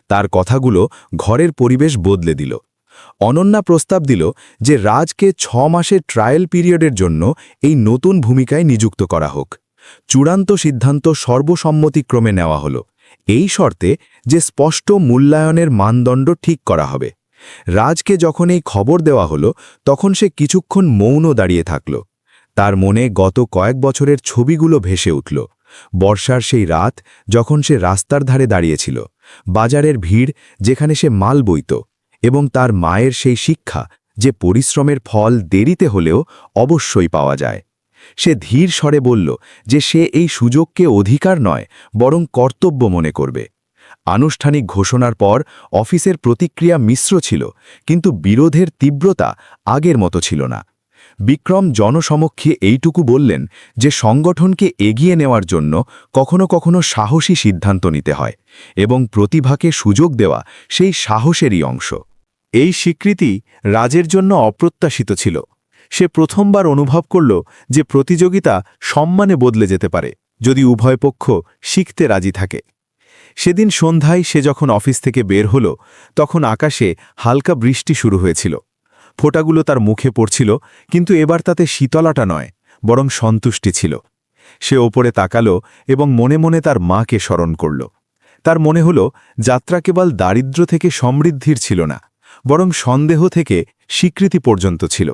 তার কথাগুলো ঘরের পরিবেশ বদলে দিল। অনন্যা প্রস্তাব দিল যে রাজকে 6 মাসের ট্রায়াল পিরিয়ডের জন্য এই নতুন ভূমিকায় নিযুক্ত করা হোক। চূড়ান্ত সিদ্ধান্ত সর্বসম্মতিক্রমে নেওয়া হলো, এই শর্তে যে স্পষ্ট মূল্যায়নের মানদণ্ড ঠিক করা হবে। রাজকে যখন এই খবর দেওয়া হলো তখন সে কিছুক্ষণ মৌন দাঁড়িয়ে থাকল। তার মনে গত কয়েক বছরের ছবিগুলো ভেসে উঠল। বর্ষার সেই রাত যখন সে রাস্তার ধারে দাঁড়িয়েছিল, বাজারের ভিড় যেখানে সে মাল বইত, এবং তার মায়ের সেই শিক্ষা যে পরিশ্রমের ফল দেরিতে হলেও অবশ্যই পাওয়া যায়। সে ধীর স্বরে বলল যে সে এই সুযোগকে অধিকার নয় বরং কর্তব্য মনে করবে। আনুষ্ঠানিক ঘোষণার পর অফিসের প্রতিক্রিয়া মিশ্র ছিল, কিন্তু বিরোধের তীব্রতা আগের মতো ছিল না। বিক্রম জনসমক্ষে এইটুকু বললেন যে সংগঠনকে এগিয়ে নেওয়ার জন্য কখনো কখনো সাহসী সিদ্ধান্ত নিতে হয়, এবং প্রতিভাকে সুযোগ দেওয়া সেই সাহসেরই অংশ। এই স্বীকৃতি রাজের জন্য অপ্রত্যাশিত ছিল। সে প্রথমবার অনুভব করল যে প্রতিযোগিতা সম্মানে বদলে যেতে পারে যদি উভয় পক্ষ শিখতে রাজি থাকে। সেদিন সন্ধ্যায় সে যখন অফিস থেকে বের হল তখন আকাশে হালকা বৃষ্টি শুরু হয়েছিল। ফোঁটাগুলো তার মুখে পড়ছিল, কিন্তু এবার তাতে শীতলতা নয় বরং সন্তুষ্টি ছিল। সে ওপরে তাকালো এবং মনে মনে তার মাকে স্মরণ করল। তার মনে হল যাত্রা কেবল দারিদ্র্য থেকে সমৃদ্ধির ছিল না, বরং সন্দেহ থেকে স্বীকৃতি পর্যন্ত ছিল।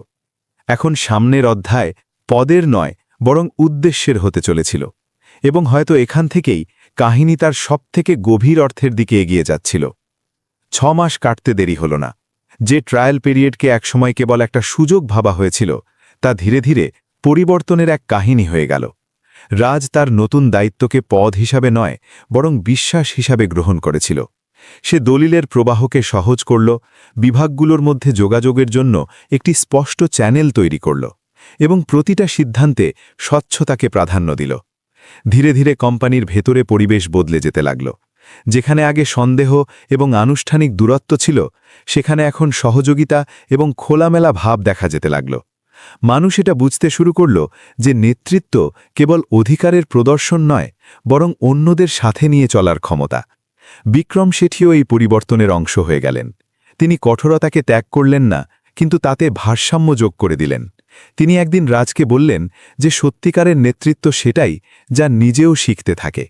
এখন সামনের অধ্যায় পদের নয় বরং উদ্দেশ্যের হতে চলেছিল, এবং হয়তো এখান থেকেই কাহিনী তার সবথেকে গভীর অর্থের দিকে এগিয়ে যাচ্ছিল। 6 মাস কাটতে দেরি হল না। যে ট্রায়াল পিরিয়ডকে একসময় কেবল একটা সুযোগ ভাবা হয়েছিল, তা ধীরে ধীরে পরিবর্তনের এক কাহিনী হয়ে গেল। রাজ তার নতুন দায়িত্বকে পদ হিসাবে নয় বরং বিশ্বাস হিসাবে গ্রহণ করেছিল। সে দলিলের প্রবাহকে সহজ করল, বিভাগগুলোর মধ্যে যোগাযোগের জন্য একটি স্পষ্ট চ্যানেল তৈরি করল, এবং প্রতিটা সিদ্ধান্তে স্বচ্ছতাকে প্রাধান্য দিল। ধীরে ধীরে কোম্পানির ভেতরে পরিবেশ বদলে যেতে লাগল। যেখানে আগে সন্দেহ এবং আনুষ্ঠানিক দূরত্ব ছিল, সেখানে এখন সহযোগিতা এবং খোলামেলা ভাব দেখা যেতে লাগল। মানুষ এটা বুঝতে শুরু করল যে নেতৃত্ব কেবল অধিকারের প্রদর্শন নয়, বরং অন্যদের সাথে নিয়ে চলার ক্ষমতা। বিক্রম শেঠিও এই পরিবর্তনের অংশ হয়ে গেলেন। তিনি কঠোরতাকে ত্যাগ করলেন না, কিন্তু তাতে ভারসাম্য যোগ করে দিলেন। তিনি একদিন রাজকে বললেন যে সত্যিকারের নেতৃত্ব সেটাই যা নিজেও শিখতে থাকে।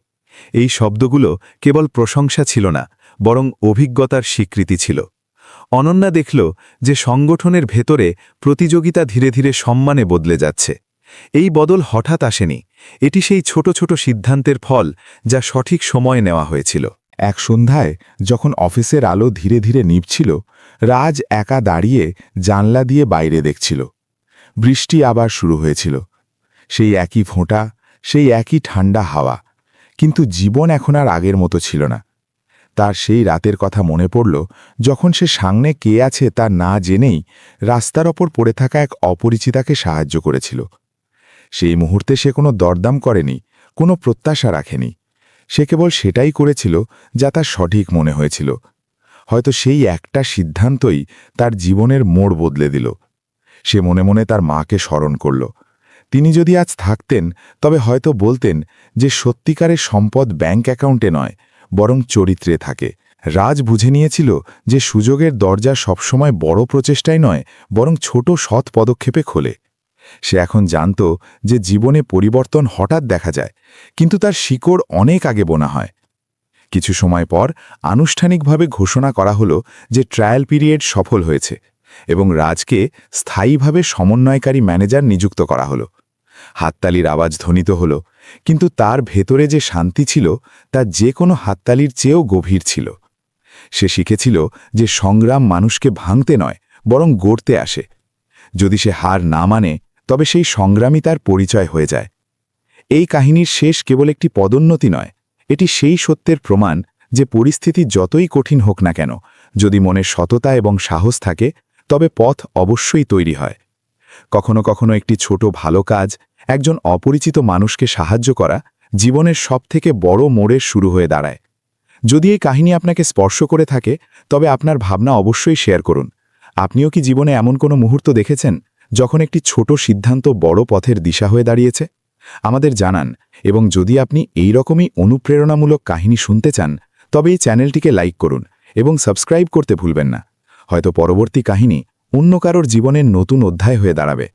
এই শব্দগুলো কেবল প্রশংসা ছিল না, বরং অভিজ্ঞতার স্বীকৃতি ছিল। অনন্যা দেখল যে সংগঠনের ভেতরে প্রতিযোগিতা ধীরে ধীরে সম্মানে বদলে যাচ্ছে। এই বদল হঠাৎ আসেনি, এটি সেই ছোট ছোট সিদ্ধান্তের ফল যা সঠিক সময়ে নেওয়া হয়েছিল। এক সন্ধ্যায় যখন অফিসের আলো ধীরে ধীরে নিভছিল, রাজ একা দাঁড়িয়ে জানলা দিয়ে বাইরে দেখছিল। বৃষ্টি আবার শুরু হয়েছিল। সেই একই ফোঁটা, সেই একই ঠান্ডা হাওয়া, কিন্তু জীবন এখন আর আগের মতো ছিল না। তার সেই রাতের কথা মনে পড়ল যখন সে সামনে কে আছে তা না জেনেই রাস্তার ওপর পড়ে থাকা এক অপরিচিতাকে সাহায্য করেছিল। সেই মুহূর্তে সে কোনো দরদাম করেনি, কোনো প্রত্যাশা রাখেনি। সে কেবল সেটাই করেছিল যা তার সঠিক মনে হয়েছিল। হয়তো সেই একটা সিদ্ধান্তই তার জীবনের মোড় বদলে দিল। সে মনে মনে তার মাকে স্মরণ করল। তিনি যদি আজ থাকতেন তবে হয়তো বলতেন যে সত্যিকারের সম্পদ ব্যাংক অ্যাকাউন্টে নয় বরং চরিত্রে থাকে। রাজ বুঝে নিয়েছিল যে সুযোগের দরজা সবসময় বড় প্রচেষ্টায় নয় বরং ছোট সৎ পদক্ষেপে খোলে। সে এখন জানত যে জীবনে পরিবর্তন হঠাৎ দেখা যায়, কিন্তু তার শিকড় অনেক আগে বোনা হয়। কিছু সময় পর আনুষ্ঠানিকভাবে ঘোষণা করা হলো যে ট্রায়াল পিরিয়ড সফল হয়েছে এবং রাজকে স্থায়ীভাবে সমন্বয়কারী ম্যানেজার নিযুক্ত করা হলো। হাততালির আওয়াজ ধ্বনিত হল, কিন্তু তার ভেতরে যে শান্তি ছিল তা যে কোনো হাততালির চেয়েও গভীর ছিল। সে শিখেছিল যে সংগ্রাম মানুষকে ভাঙতে নয় বরং গড়তে আসে। যদি সে হার না মানে তবে সেই সংগ্রামই তার পরিচয় হয়ে যায়। এই কাহিনীর শেষ কেবল একটি পদোন্নতি নয়, এটি সেই সত্যের প্রমাণ যে পরিস্থিতি যতই কঠিন হোক না কেন, যদি মনে সততা এবং সাহস থাকে তবে পথ অবশ্যই তৈরি হয়। কখনো কখনো একটি ছোট ভালো কাজ, একজন অপরিচিত মানুষকে সাহায্য করা জীবনের সবথেকে বড় মোড়ের শুরু হয়ে দাঁড়ায়। যদি এই কাহিনী আপনাকে স্পর্শ করে থাকে তবে আপনার ভাবনা অবশ্যই শেয়ার করুন। আপনিও কি জীবনে এমন কোনো মুহূর্ত দেখেছেন যখন একটি ছোট সিদ্ধান্ত বড় পথের দিশা হয়ে দাঁড়িয়েছে? আমাদের জানান, এবং যদি আপনি এই রকমই অনুপ্রেরণামূলক কাহিনী শুনতে চান তবে এই চ্যানেলটিকে লাইক করুন এবং সাবস্ক্রাইব করতে ভুলবেন না। হয়তো পরবর্তী কাহিনী অন্য কারোর জীবনের নতুন অধ্যায় হয়ে দাঁড়াবে।